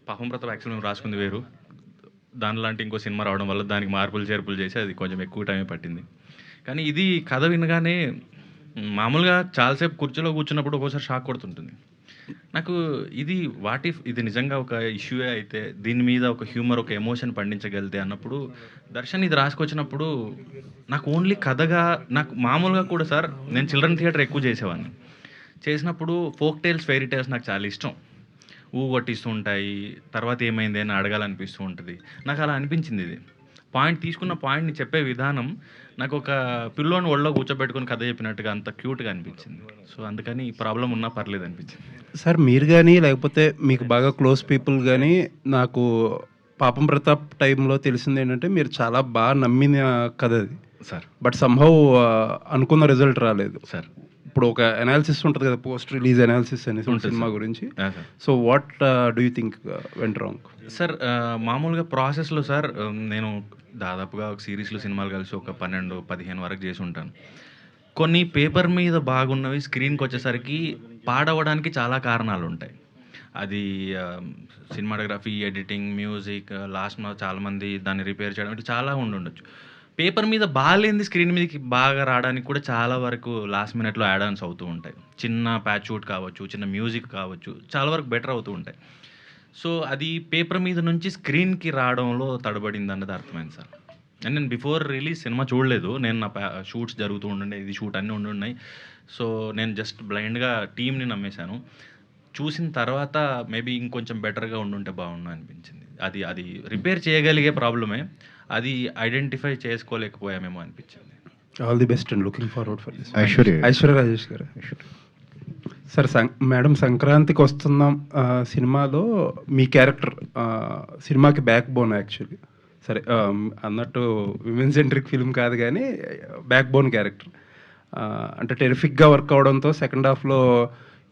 పాపం ప్రతాప్ యాక్చువల్ మేము రాసుకుంది వేరు, దానిలాంటి ఇంకో సినిమా రావడం వల్ల దానికి మార్పులు చేర్పులు చేసి అది కొంచెం ఎక్కువ టైమే పట్టింది. కానీ ఇది కథ వినగానే మామూలుగా చాలాసేపు కుర్చీలో కూర్చున్నప్పుడు ఒక్కోసారి షాక్ కొడుతుంటుంది నాకు. ఇది వాట్ ఇఫ్ ఇది నిజంగా ఒక ఇష్యూయే అయితే దీని మీద ఒక హ్యూమర్, ఒక ఎమోషన్ పండించగలితే అన్నప్పుడు దర్శన్ ఇది రాసుకొచ్చినప్పుడు నాకు ఓన్లీ కథగా, నాకు మామూలుగా కూడా సార్ నేను చిల్డ్రన్ థియేటర్ ఎక్కువ చేసేవాడిని. చేసినప్పుడు ఫోక్ టేల్స్, ఫెయిరీ టేల్స్ నాకు చాలా ఇష్టం. కొట్టిస్తూ ఉంటాయి, తర్వాత ఏమైంది అని అడగాలనిపిస్తూ ఉంటుంది. నాకు అలా అనిపించింది. ఇది పాయింట్ తీసుకున్న పాయింట్ని చెప్పే విధానం నాకు ఒక పిల్లోని ఒళ్ళో కూర్చోబెట్టుకుని కథ చెప్పినట్టుగా అంత క్యూట్గా అనిపించింది. సో అందుకని ప్రాబ్లం ఉన్నా పర్లేదు అనిపించింది. సార్ మీరు కానీ లేకపోతే మీకు బాగా క్లోజ్ పీపుల్ కానీ, నాకు పాపం ప్రతాప్ టైంలో తెలిసింది ఏంటంటే మీరు చాలా బాగా నమ్మిన కథ అది సార్. బట్ సంహౌ అనుకున్న రిజల్ట్ రాలేదు సార్. ఇప్పుడు ఒక అనాలిసిస్ ఉంటుంది కదా, పోస్ట్ రిలీజ్ అనాలిసిస్ అనేసి సినిమా గురించి. So what do you think went wrong? Sir మామూలుగా ప్రాసెస్లో సార్ నేను దాదాపుగా ఒక సిరీస్లో సినిమాలు కలిసి ఒక 12-15 వరకు చేసి ఉంటాను. కొన్ని పేపర్ మీద బాగున్నవి స్క్రీన్కి వచ్చేసరికి పాడవడానికి చాలా కారణాలు ఉంటాయి. అది సినిమాటోగ్రఫీ, ఎడిటింగ్, మ్యూజిక్, లాస్ట్ చాలామంది దాన్ని రిపేర్ చేయడం ఇట్లా చాలా ఉండొచ్చు. పేపర్ మీద బాగాలేంది స్క్రీన్ మీదకి బాగా రావడానికి కూడా చాలా వరకు లాస్ట్ మినిట్లో యాడ్ ఆన్స్ అవుతూ ఉంటాయి. చిన్న ప్యాచ్ షూట్ కావచ్చు, చిన్న మ్యూజిక్ కావచ్చు, చాలా వరకు బెటర్ అవుతూ ఉంటాయి. సో అది పేపర్ మీద నుంచి స్క్రీన్కి రావడంలో తడబడింది అన్నది అర్థమైంది సార్. అండ్ నేను బిఫోర్ రిలీజ్ సినిమా చూడలేదు. నేను నా షూట్స్ జరుగుతూ ఉండే, ఇది షూట్ అన్నీ ఉండున్నాయి. సో నేను జస్ట్ బ్లైండ్గా టీమ్ని నమ్మేశాను. చూసిన తర్వాత మేబీ ఇంకొంచెం బెటర్గా ఉండుంటే బాగుండు అనిపించింది. అది రిపేర్ చేయగలిగే ప్రాబ్లమే, అది ఐడెంటిఫై చేసుకోలేకపోయామేమో అనిపించింది. All the best and looking forward for this. Aishwarya Rajesh గారు. సార్ మేడం సంక్రాంతికి వస్తున్నాం సినిమాలో మీ క్యారెక్టర్ సినిమాకి బ్యాక్ బోన్ యాక్చువల్లీ. సరే అన్నట్టు విమెన్ సెంట్రిక్ ఫిల్మ్ కాదు కానీ బ్యాక్ బోన్ క్యారెక్టర్. అంటే టెరిఫిక్గా వర్క్ అవడంతో సెకండ్ హాఫ్లో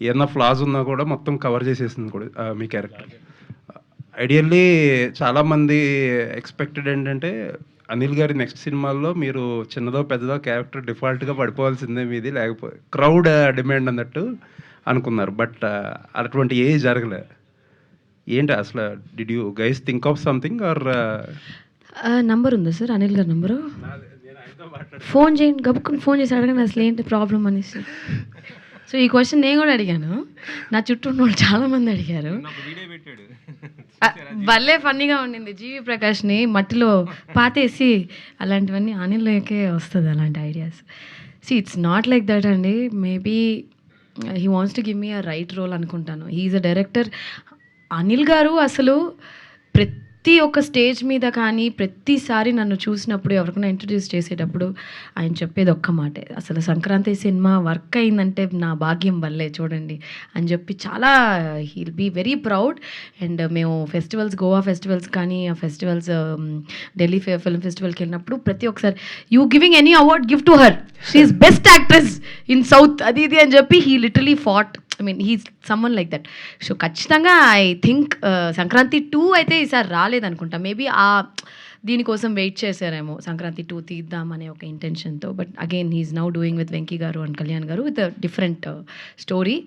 ఏదైనా ఫ్లాస్ ఉన్నా కూడా మొత్తం కవర్ చేసేసింది కూడా మీ క్యారెక్టర్. ఐడియల్లీ చాలామంది ఎక్స్పెక్టెడ్ ఏంటంటే అనిల్ గారి నెక్స్ట్ సినిమాల్లో మీరు చిన్నదో పెద్దదో క్యారెక్టర్ డిఫాల్ట్గా పడిపోవాల్సిందే మీది, లేకపోతే క్రౌడ్ డిమాండ్ అన్నట్టు అనుకున్నారు. బట్ అటువంటి ఏ జరగలే. ఏంటి అసలు did you guys think of something or? Number ఉందా సార్ అనిల్ గారి నంబరు? ఫోన్ చేయండి, గబుక్కుని ఫోన్ చేసి అడగండి అసలు ఏంటి ప్రాబ్లం అనేసి. సో ఈ క్వశ్చన్ నేను కూడా అడిగాను, నా చుట్టూ ఉన్న వాళ్ళు చాలామంది అడిగారు. భలే ఫన్నీగా ఉండింది. జీవి ప్రకాష్ని మట్టిలో పాతేసి అలాంటివన్నీ అనిల్కే వస్తుంది అలాంటి ideas. It's not like that అండి. Maybe he wants to give me a right role అనుకుంటాను. He's a director. Anil garu అసలు ప్రతి ఒక్క స్టేజ్ మీద కానీ ప్రతిసారి నన్ను చూసినప్పుడు ఎవరికైనా ఇంట్రడ్యూస్ చేసేటప్పుడు ఆయన చెప్పేది ఒక్క మాటే, అసలు సంక్రాంతి సినిమా వర్క్ అయిందంటే నా భాగ్యం వల్లే చూడండి అని చెప్పి చాలా he'll be very proud. And మేము ఫెస్టివల్స్, గోవా ఫెస్టివల్స్ కానీ ఆ ఫెస్టివల్స్, ఢిల్లీ ఫిల్మ్ ఫెస్టివల్కి వెళ్ళినప్పుడు ప్రతి ఒక్కసారి you giving any award give to her, she's best actress in south, అది ఇది అని చెప్పి he literally fought. I mean he's someone like that. So ఖచ్చితంగా ఐ థింక్ సంక్రాంతి 2 అయితే ఈసారి రాలేదనుకుంటా. మేబీ దీనికోసం వెయిట్ చేశారేమో సంక్రాంతి 2 తీద్దామనే ఒక ఇంటెన్షన్తో. But again he's now doing with Venky గారు అండ్ కళ్యాణ్ గారు విత్ డిఫరెంట్ స్టోరీ.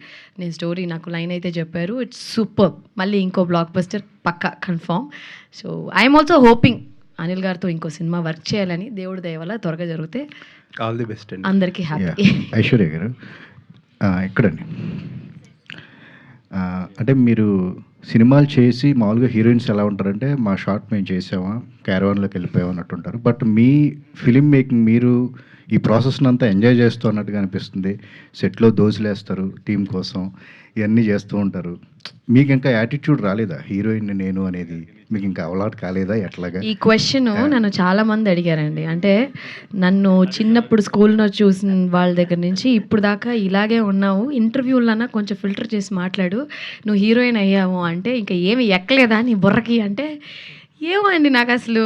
నేను స్టోరీ నాకు లైన్ అయితే చెప్పారు, ఇట్స్ సూపర్. మళ్ళీ ఇంకో బ్లాక్ బస్టర్ పక్కా confirm. So I'm also hoping Anil గారితో ఇంకో సినిమా వర్క్ చేయాలని దేవుడి దయ వల్ల త్వరగా జరిగితే ఆల్ ది బెస్ట్ అండి. అందరికీ హ్యాపీ. ఐశ్వర్య గారు ఎక్కడండి అంటే మీరు సినిమాలు చేసి మామూలుగా హీరోయిన్స్ ఎలా ఉంటారంటే మా షార్ట్ మేము చేసామా క్యారవాన్లోకి వెళ్ళిపోయాం అన్నట్టు ఉంటారు. బట్ మీ ఫిలిం మేకింగ్ మీరు ఈ ప్రాసెస్ని అంతా ఎంజాయ్ చేస్తూ అన్నట్టుగా అనిపిస్తుంది. సెట్లో దోసులేస్తారు టీం కోసం, ఇవన్నీ చేస్తూ ఉంటారు. మీకు ఇంకా యాటిట్యూడ్ రాలేదా హీరోయిన్ నేను అనేది? మీకు ఇంకా అలవాటు కాలేదా ఎట్లాగా? ఈ క్వశ్చన్ నన్ను చాలా మంది అడిగారండి. అంటే నన్ను చిన్నప్పుడు స్కూల్లో చూసిన వాళ్ళ దగ్గర నుంచి ఇప్పుడు దాకా ఇలాగే ఉన్నావు, ఇంటర్వ్యూలన్నా కొంచెం ఫిల్టర్ చేసి మాట్లాడు, నువ్వు హీరోయిన్ అయ్యావు అంటే ఇంకా ఏమి ఎక్కలేదా నీ బుర్రకి అంటే ఏమో అండి, నాకు అసలు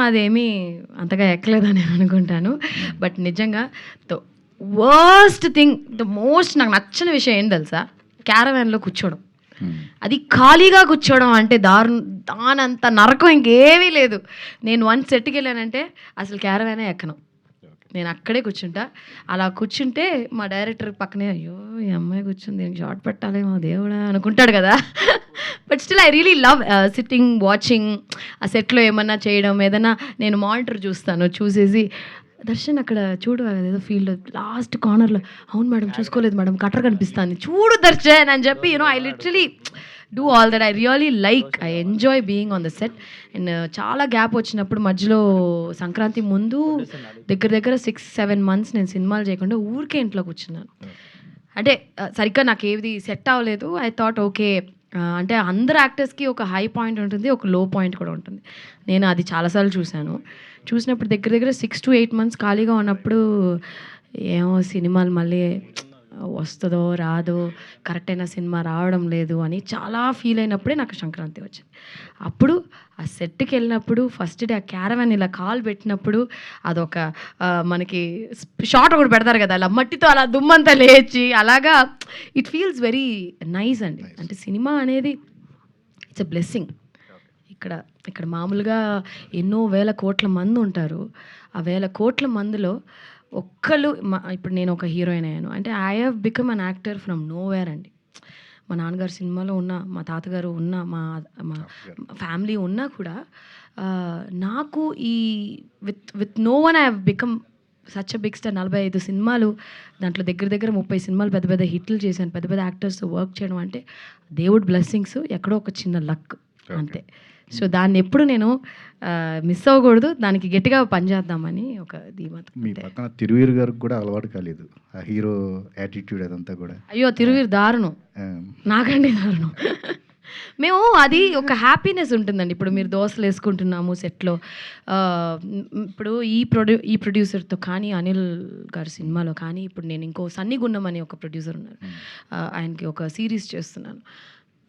అదేమీ అంతగా ఎక్కలేదని అనుకుంటాను. బట్ నిజంగా the worst thing, the most నాకు నచ్చని విషయం ఏంటి తెలుసా? క్యారవాన్లో కూర్చోవడం. అది ఖాళీగా కూర్చోవడం అంటే దానంత నరకం ఇంకేమీ లేదు. నేను వన్ సెట్కి వెళ్ళానంటే అసలు క్యారవానే ఎక్కను, నేను అక్కడే కూర్చుంటా. అలా కూర్చుంటే మా డైరెక్టర్ పక్కనే అయ్యో ఈ అమ్మాయి కూర్చుంది, దీనికి షార్ట్ పెట్టాలేమో దేవుడా అనుకుంటాడు కదా. But still I really love sitting watching. ఆ సెట్లో ఏమన్నా చేయడం, ఏదన్నా నేను మానిటర్ చూస్తాను, చూసేసి దర్శన్ అక్కడ చూడు అదేదో ఫీల్డ్ లాస్ట్ కార్నర్లో, అవును మేడం చూసుకోలేదు మేడం కటర్ కనిపిస్తుంది చూడు దర్శన్ అని చెప్పి I literally do all that. I really like, I enjoy being on the set. And చాలా గ్యాప్ వచ్చినప్పుడు మధ్యలో సంక్రాంతి ముందు దగ్గర 6-7 months నేను సినిమాలు చేయకుండా ఊరికే ఇంట్లో కూర్చున్నాను. అంటే సరిగ్గా నాకు ఏది సెట్ అవ్వలేదు. ఐ థాట్ ఓకే, అంటే అందరు యాక్టర్స్కి ఒక హై పాయింట్ ఉంటుంది, ఒక లో పాయింట్ కూడా ఉంటుంది. నేను అది చాలాసార్లు చూసినప్పుడు దగ్గర 6 to 8 months ఖాళీగా ఉన్నప్పుడు ఏమో సినిమాలు మళ్ళీ వస్తుందో రాదో, కరెక్ట్ అయిన సినిమా రావడం లేదు అని చాలా ఫీల్ అయినప్పుడే నాకు సంక్రాంతి వచ్చింది. అప్పుడు ఆ సెట్కి వెళ్ళినప్పుడు ఫస్ట్ డే ఆ క్యారవాన్ ఇలా కాల్ పెట్టినప్పుడు అదొక మనకి షార్ట్ ఒకటి పెడతారు కదా, అలా మట్టితో అలా దుమ్మంతా లేచి అలాగా ఇట్ ఫీల్స్ వెరీ నైస్ అండి. అంటే సినిమా అనేది ఇట్స్ ఎ బ్లెస్సింగ్. ఇక్కడ మామూలుగా ఎన్నో వేల కోట్ల మంది ఉంటారు. ఆ వేల కోట్ల మందిలో ఒక్కళ్ళు ఇప్పుడు నేను ఒక హీరోయిన్ అయ్యాను అంటే I have become an actor from nowhere అండి. మా నాన్నగారు సినిమాలో ఉన్నా, మా తాతగారు ఉన్నా, మా ఫ్యామిలీ ఉన్నా కూడా నాకు ఈ with no one I have become such a big star. 45 సినిమాలు, దాంట్లో దగ్గర 30 సినిమాలు పెద్ద పెద్ద హిట్లు చేశాను, పెద్ద పెద్ద యాక్టర్స్తో వర్క్ చేయడం అంటే దేవుడి బ్లెస్సింగ్స్, ఎక్కడో ఒక చిన్న లక్ అంతే. సో దాన్ని ఎప్పుడు నేను మిస్ అవ్వకూడదు, దానికి గట్టిగా పనిచేద్దామని ఒక ధీమాతో. మీ పక్కన తిరువీరు గారికి కూడా అలవాటు కాలేదు ఆ హీరో యాటిట్యూడ్ అదంతా కూడా? అయ్యో తిరువీరు దారుణం, నాకండి దారుణం. మేము అది ఒక హ్యాపీనెస్ ఉంటుందండి. ఇప్పుడు మీరు దోశలు వేసుకుంటున్నాము సెట్లో, ఇప్పుడు ఈ ప్రొడ్యూసర్తో కానీ అనిల్ గారి సినిమాలో కానీ, ఇప్పుడు నేను ఇంకో సన్నీ గున్నం అని ఒక ప్రొడ్యూసర్ ఉన్నారు, ఆయనకి ఒక సిరీస్ చేస్తున్నాను.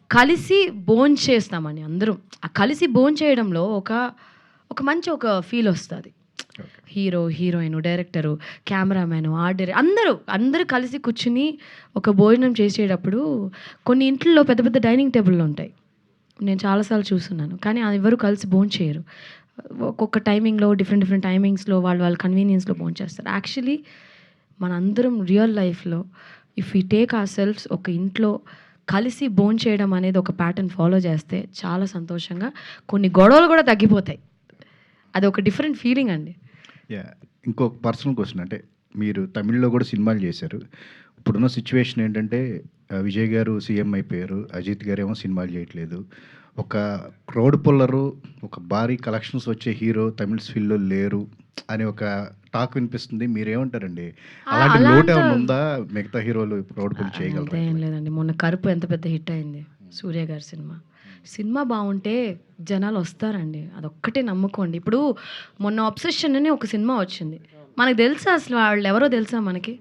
కలిసి భోంచేస్తామని చేస్తామని అందరం. ఆ కలిసి భోంచేయడంలో ఒక మంచి ఒక ఫీల్ వస్తుంది. Hero, heroine, director, cameraman, art director అందరూ కలిసి కూర్చుని ఒక భోజనం చేసేటప్పుడు కొన్ని ఇంట్లో పెద్ద పెద్ద డైనింగ్ టేబుల్లో ఉంటాయి, నేను చాలాసార్లు చూస్తున్నాను. కానీ ఎవరు కలిసి భోంచేయరు. ఒక్కొక్క టైమింగ్లో డిఫరెంట్ టైమింగ్స్లో వాళ్ళ కన్వీనియన్స్లో భోంచేస్తారు. యాక్చువల్లీ మనందరం రియల్ లైఫ్లో if you take our selves ఒక ఇంట్లో కలిసి భోంచేయడం అనేది ఒక ప్యాటర్న్ ఫాలో చేస్తే చాలా సంతోషంగా కొన్ని గొడవలు కూడా తగ్గిపోతాయి. అది ఒక డిఫరెంట్ ఫీలింగ్ అండి. ఇంకొక పర్సనల్ క్వశ్చన్, అంటే మీరు తమిళ్లో కూడా సినిమాలు చేశారు. ఇప్పుడున్న సిచ్యువేషన్ ఏంటంటే విజయ్ గారు సీఎం అయిపోయారు, అజిత్ గారు ఏమో సినిమాలు చేయట్లేదు. ఒక క్రౌడ్ పుల్లరు, ఒక భారీ కలెక్షన్స్ వచ్చే హీరో తమిళ ఫీల్డ్లో లేరు అని ఒక టాక్ వినిపిస్తుంది. మీరేమంటారండి? అలాంటి లోటు ఏమైనా ఉందా? మిగతా హీరోలు క్రౌడ్ పుల్ చేయగలరు? ఏం లేదండి. మొన్న కరుపు ఎంత పెద్ద హిట్ అయింది, సూర్య గారి సినిమా బాగుంటే జనాలు వస్తారండి, అదొక్కటే నమ్ముకోండి. ఇప్పుడు మొన్న అబ్సెషన్ అని ఒక సినిమా వచ్చింది, మనకు తెలుసా అసలు వాళ్ళు ఎవరో తెలుసా? మనకి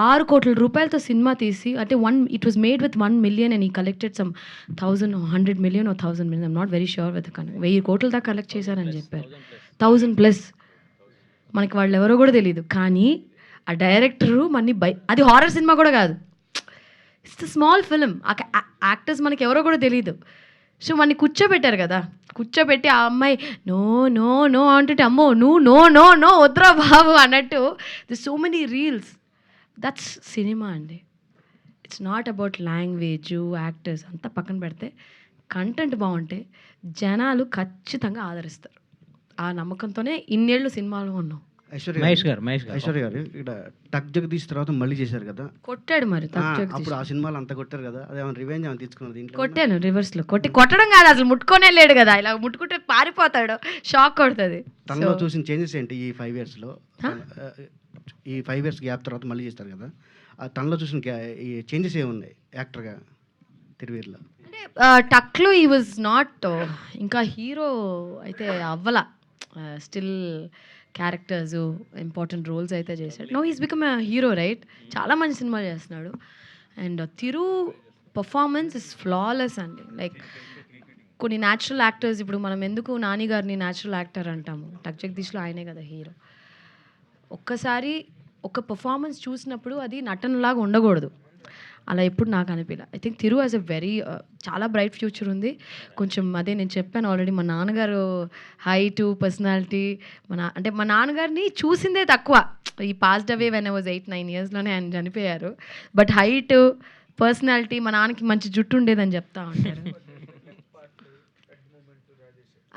6 కోట్ల రూపాయలతో సినిమా తీసి, అంటే it was made with 1 million and ఈ collected some 100 million or 1000 million, I'm not very sure with 1000 కోట్ల దాకా కలెక్ట్ చేశారని చెప్పారు. 1000+. మనకి వాళ్ళు ఎవరో కూడా తెలియదు. కానీ ఆ డైరెక్టరు అది హారర్ సినిమా కూడా కాదు, ఇట్స్ స్మాల్ ఫిలిం. ఆ యాక్టర్స్ మనకి ఎవరో కూడా తెలియదు. సో మనని కూర్చోబెట్టారు కదా, కూర్చోబెట్టి ఆ అమ్మాయి నో నో నో అంటుంటే అమ్మో నువ్వు నో నో నో వద్దురా బాబు అన్నట్టు. The so many reels, that's cinema అండి. It's not about language, actors అంతా పక్కన పెడితే కంటెంట్ బాగుంటే జనాలు ఖచ్చితంగా ఆదరిస్తారు. ఆ నమ్మకంతోనే ఇన్నేళ్ళు సినిమాలో ఉన్నాం. మహేష్ గారు ఐశ్వర్య గారు ఇక్కడ టక్ జగదీష్ తర్వాత మళ్ళీ చేశారు కదా, కొట్టాడు మరి అప్పుడు ఆ సినిమాలు అంతా కొట్టారు కదా, అదేమైనా రివెంజ్ ఏమైనా తీసుకున్నారు దీంట్లో? కొట్టాను రివర్స్లో కొట్టడం కాదు, అసలు ముట్టుకోనే లేడు కదా, ఇలా ముట్టుకుంటే పారిపోతాడు, షాక్ కొడుతుంది. తనలో చూసిన చేంజెస్ ఏంటి ఈ 5 yearsలో? ఈ 5 years గ్యాప్ తర్వాత మళ్ళీ చేస్తారు కదా, తనలో చూసిన ఈ చేంజెస్ ఏమున్నాయి యాక్టర్గా తిరువీర్లో? అంటే టక్లో ఈ వాజ్ నాట్ ఇంకా హీరో అయితే అవ్వల, స్టిల్ క్యారెక్టర్స్ ఇంపార్టెంట్ రోల్స్ అయితే చేశాడు. No is become a hero right, చాలా మంచి సినిమాలు చేస్తున్నాడు. And Thiru performance is flawless అండి. లైక్ కొన్ని న్యాచురల్ యాక్టర్స్, ఇప్పుడు మనం ఎందుకు నాని గారిని న్యాచురల్ యాక్టర్ అంటాము, టక్ జగదీష్లో ఆయనే కదా హీరో. ఒక్కసారి ఒక పర్ఫార్మెన్స్ చూసినప్పుడు అది నటనలాగా ఉండకూడదు, అలా ఎప్పుడు నాకు అనిపించలే. I think Thiru has a very చాలా బ్రైట్ ఫ్యూచర్ ఉంది. కొంచెం అదే నేను చెప్పాను ఆల్రెడీ, మా నాన్నగారు హైటు పర్సనాలిటీ, అంటే మా నాన్నగారిని చూసిందే తక్కువ, ఈ passed away when I was 8-9 yearsలోనే ఆయన చనిపోయారు. బట్ హైట్ పర్సనాలిటీ, మా నాన్నకి మంచి జుట్టు ఉండేదని చెప్తా ఉంటారు.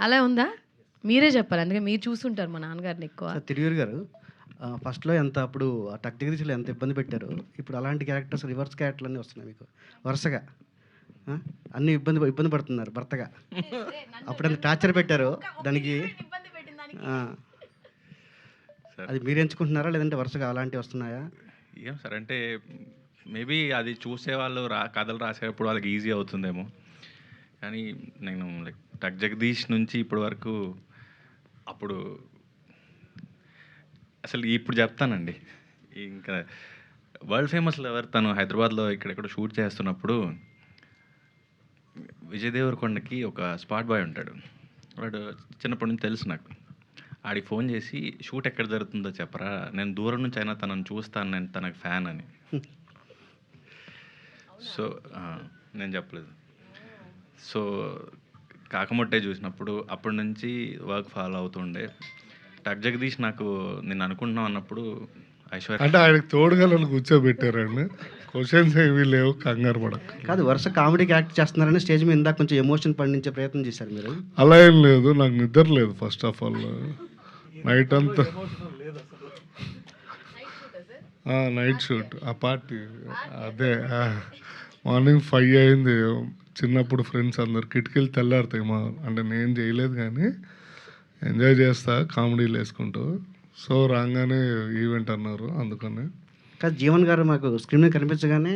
అలా ఉందా? మీరే చెప్పాలి, అందుకే మీరు చూస్తుంటారు మా నాన్నగారిని ఎక్కువ. తిరువీర్ గారు ఫస్ట్లో ఎంత అప్పుడు ఆ టక్ జగదీష్లో ఎంత ఇబ్బంది పెట్టారు, ఇప్పుడు అలాంటి క్యారెక్టర్స్ రివర్స్ క్యారెక్టర్లు అన్నీ వస్తున్నాయి మీకు వరుసగా, అన్నీ ఇబ్బంది పడుతున్నారు భర్తగా. అప్పుడు ఎంత టార్చర్ పెట్టారు దానికి, అది మీరు ఎంచుకుంటున్నారా లేదంటే వరుసగా అలాంటివి వస్తున్నాయా? ఏం సార్ అంటే మేబీ అది చూసేవాళ్ళు కథలు రాసేటప్పుడు వాళ్ళకి ఈజీ అవుతుందేమో, కానీ నేను లైక్ టక్ జగదీష్ నుంచి ఇప్పటి వరకు అప్పుడు అసలు ఇప్పుడు చెప్తానండి, ఇంకా వరల్డ్ ఫేమస్ లెవర్ తను హైదరాబాద్లో ఇక్కడెక్కడ షూట్ చేస్తున్నప్పుడు విజయ్ దేవరకొండకి ఒక స్పాట్ బాయ్ ఉంటాడు, వాడు చిన్నప్పటి నుంచి తెలుసు నాకు. ఆడికి ఫోన్ చేసి షూట్ ఎక్కడ జరుగుతుందో చెప్పరా, నేను దూరం నుంచి అయినా తనను చూస్తాను, నేను తనకు ఫ్యాన్ అని. సో నేను చెప్పలేదు. సో కాకమొట్టే చూసినప్పుడు అప్పటి నుంచి వర్క్ ఫాలో అవుతుండే. టక్ జగదీష్ నాకు నేను అనుకుంటున్నాం అన్నప్పుడు ఐశ్వర్య అంటే ఆయనకు తోడుగా నన్ను కూర్చోబెట్టారండి, క్వశ్చన్స్ ఏమీ లేవు, కంగారు పడక. కాదు, వరుస కామెడీకి యాక్ట్ చేస్తున్నారని స్టేజ్ మీద ఇందాక కొంచెం ఎమోషన్ పండించే ప్రయత్నం చేశారు మీరు. అలా ఏం లేదు, నాకు నిద్ర లేదు ఫస్ట్ ఆఫ్ ఆల్, నైట్ అంతా నైట్ షూట్ ఆ పార్టీ, అదే మార్నింగ్ 5 అయింది. చిన్నప్పుడు ఫ్రెండ్స్ అందరు కిటికీలు తెల్లారుతాయి మా, అంటే నేను చేయలేదు కానీ ఎంజాయ్ చేస్తా కామెడీలు వేసుకుంటూ. సో రాగానే ఈవెంట్ అన్నారు, అందుకని. కాదు, జీవన్ గారు మాకు స్క్రీన్ మీద కనిపించగానే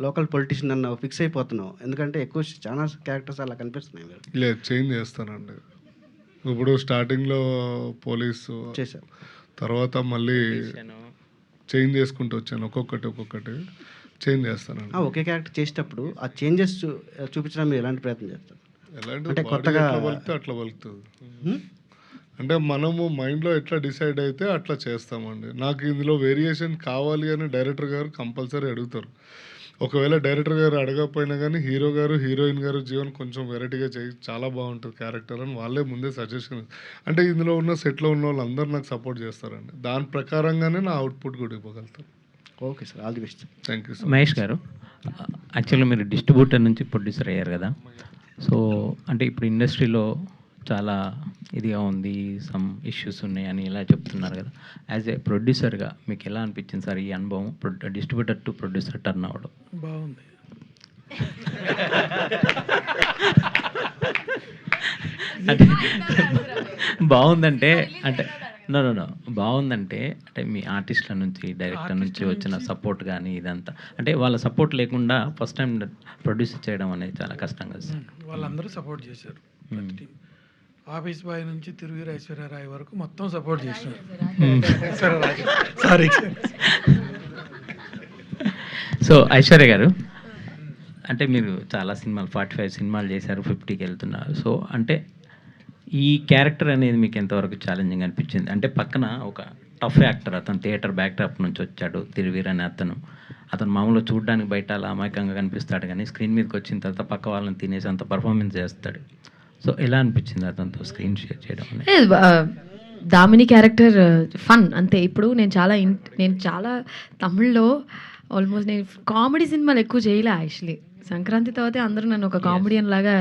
లోకల్ పొలిటీషియన్ అన్న ఫిక్స్ అయిపోతున్నాం, ఎందుకంటే ఎక్కువ చాలా క్యారెక్టర్స్ అలా కనిపిస్తున్నాయి. మీరు లేదు, చేంజ్ చేస్తానండి. ఇప్పుడు స్టార్టింగ్లో పోలీసు చేశారు, తర్వాత మళ్ళీ చేంజ్ చేసుకుంటూ వచ్చాను, ఒక్కొక్కటి చేంజ్ చేస్తానండి. ఒకే క్యారెక్టర్ చేసేటప్పుడు ఆ చేంజెస్ చూపించడం మీరు ఎలాంటి ప్రయత్నం చేస్తారు? అంటే కొత్తగా అట్లా పలుకుతుంది, అంటే మనము మైండ్లో ఎట్లా డిసైడ్ అయితే అట్లా చేస్తామండి. నాకు ఇందులో వేరియేషన్ కావాలి అని డైరెక్టర్ గారు కంపల్సరీ అడుగుతారు. ఒకవేళ డైరెక్టర్ గారు అడగకపోయినా కానీ హీరో గారు హీరోయిన్ గారు జీవన్ కొంచెం వెరైటీగా చేయి, చాలా బాగుంటుంది క్యారెక్టర్ అని వాళ్ళే ముందే సజెషన్, అంటే ఇందులో ఉన్న సెట్లో ఉన్న వాళ్ళందరూ నాకు సపోర్ట్ చేస్తారండి, దాని ప్రకారంగానే నా అవుట్పుట్ కూడా ఇవ్వగలుగుతాను. Okay sir, all the best. Thank you. Mahesh garu, యాక్చువల్గా మీరు డిస్ట్రిబ్యూటర్ నుంచి ప్రొడ్యూసర్ అయ్యారు కదా, సో అంటే ఇప్పుడు ఇండస్ట్రీలో చాలా ఇదిగా ఉంది, సమ్ ఇష్యూస్ ఉన్నాయి అని ఇలా చెప్తున్నారు కదా, యాజ్ ఏ ప్రొడ్యూసర్గా మీకు ఎలా అనిపించింది సార్ ఈ అనుభవం, డిస్ట్రిబ్యూటర్ టు ప్రొడ్యూసర్ టర్న్ అవ్వడం? బాగుంది. అంటే బాగుందంటే అంటే నో బాగుందంటే అంటే మీ ఆర్టిస్టుల నుంచి డైరెక్టర్ నుంచి వచ్చిన సపోర్ట్ కానీ ఇదంతా, అంటే వాళ్ళ సపోర్ట్ లేకుండా ఫస్ట్ టైం ప్రొడ్యూస్ చేయడం అనేది చాలా కష్టం కదా సార్? వాళ్ళందరూ సపోర్ట్ చేశారు, ఆఫీస్ బాయ్ నుంచి తిరువీర ఐశ్వర్యరాయ్ వరకు మొత్తం సపోర్ట్ చేశారు. సారీ. సో ఐశ్వర్య గారు, అంటే మీరు చాలా సినిమాలు 45 సినిమాలు చేశారు, 50కి వెళ్తున్నారు. సో అంటే ఈ క్యారెక్టర్ అనేది మీకు ఎంతవరకు ఛాలెంజింగ్ అనిపించింది? అంటే పక్కన ఒక టఫ్ యాక్టర్, అతను థియేటర్ బ్యాక్డ్రాప్ నుంచి వచ్చాడు, తిరువీర్ అనే అతను మామూలుగా చూడడానికి బయట అలా అమాయకంగా కనిపిస్తాడు, కానీ స్క్రీన్ మీదకి వచ్చిన తర్వాత పక్క వాళ్ళని తినేసి అంత పర్ఫార్మెన్స్ చేస్తాడు. సో ఎలా అనిపించింది అతనితో స్క్రీన్ షేర్ చేయడం? దామిని క్యారెక్టర్ ఫన్ అంతే. ఇప్పుడు నేను చాలా తమిళ్లో ఆల్మోస్ట్ నేను కామెడీ సినిమాలు ఎక్కువ చేయలే యాక్చువల్లీ. సంక్రాంతి తర్వాత అందరూ నన్ను ఒక కామెడియన్ లాగా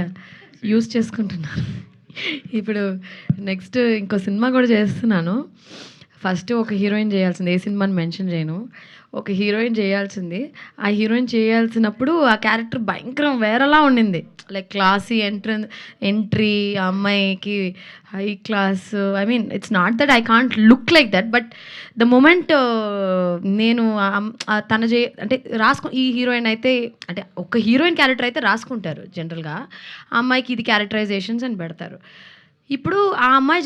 యూజ్ చేసుకుంటున్నారు. ఇప్పుడు నెక్స్ట్ ఇంకో సినిమా కూడా చేస్తున్నాను. ఫస్ట్ ఒక హీరోయిన్ చేయాల్సింది, ఏ సినిమాని మెన్షన్ చేయను, ఒక హీరోయిన్ చేయాల్సింది. ఆ హీరోయిన్ చేయాల్సినప్పుడు ఆ క్యారెక్టర్ భయంకరం వేరేలా ఉండింది. లైక్ క్లాసీ ఎంట్రీ, ఆ అమ్మాయికి high class. I mean it's not that I can't look like that, but the moment నేను అంటే ఈ హీరోయిన్ అయితే, అంటే ఒక హీరోయిన్ క్యారెక్టర్ అయితే రాసుకుంటారు జనరల్గా, ఆ అమ్మాయికి ఇది క్యారెక్టరైజేషన్స్ అని పెడతారు. ఇప్పుడు ఆ అమ్మాయి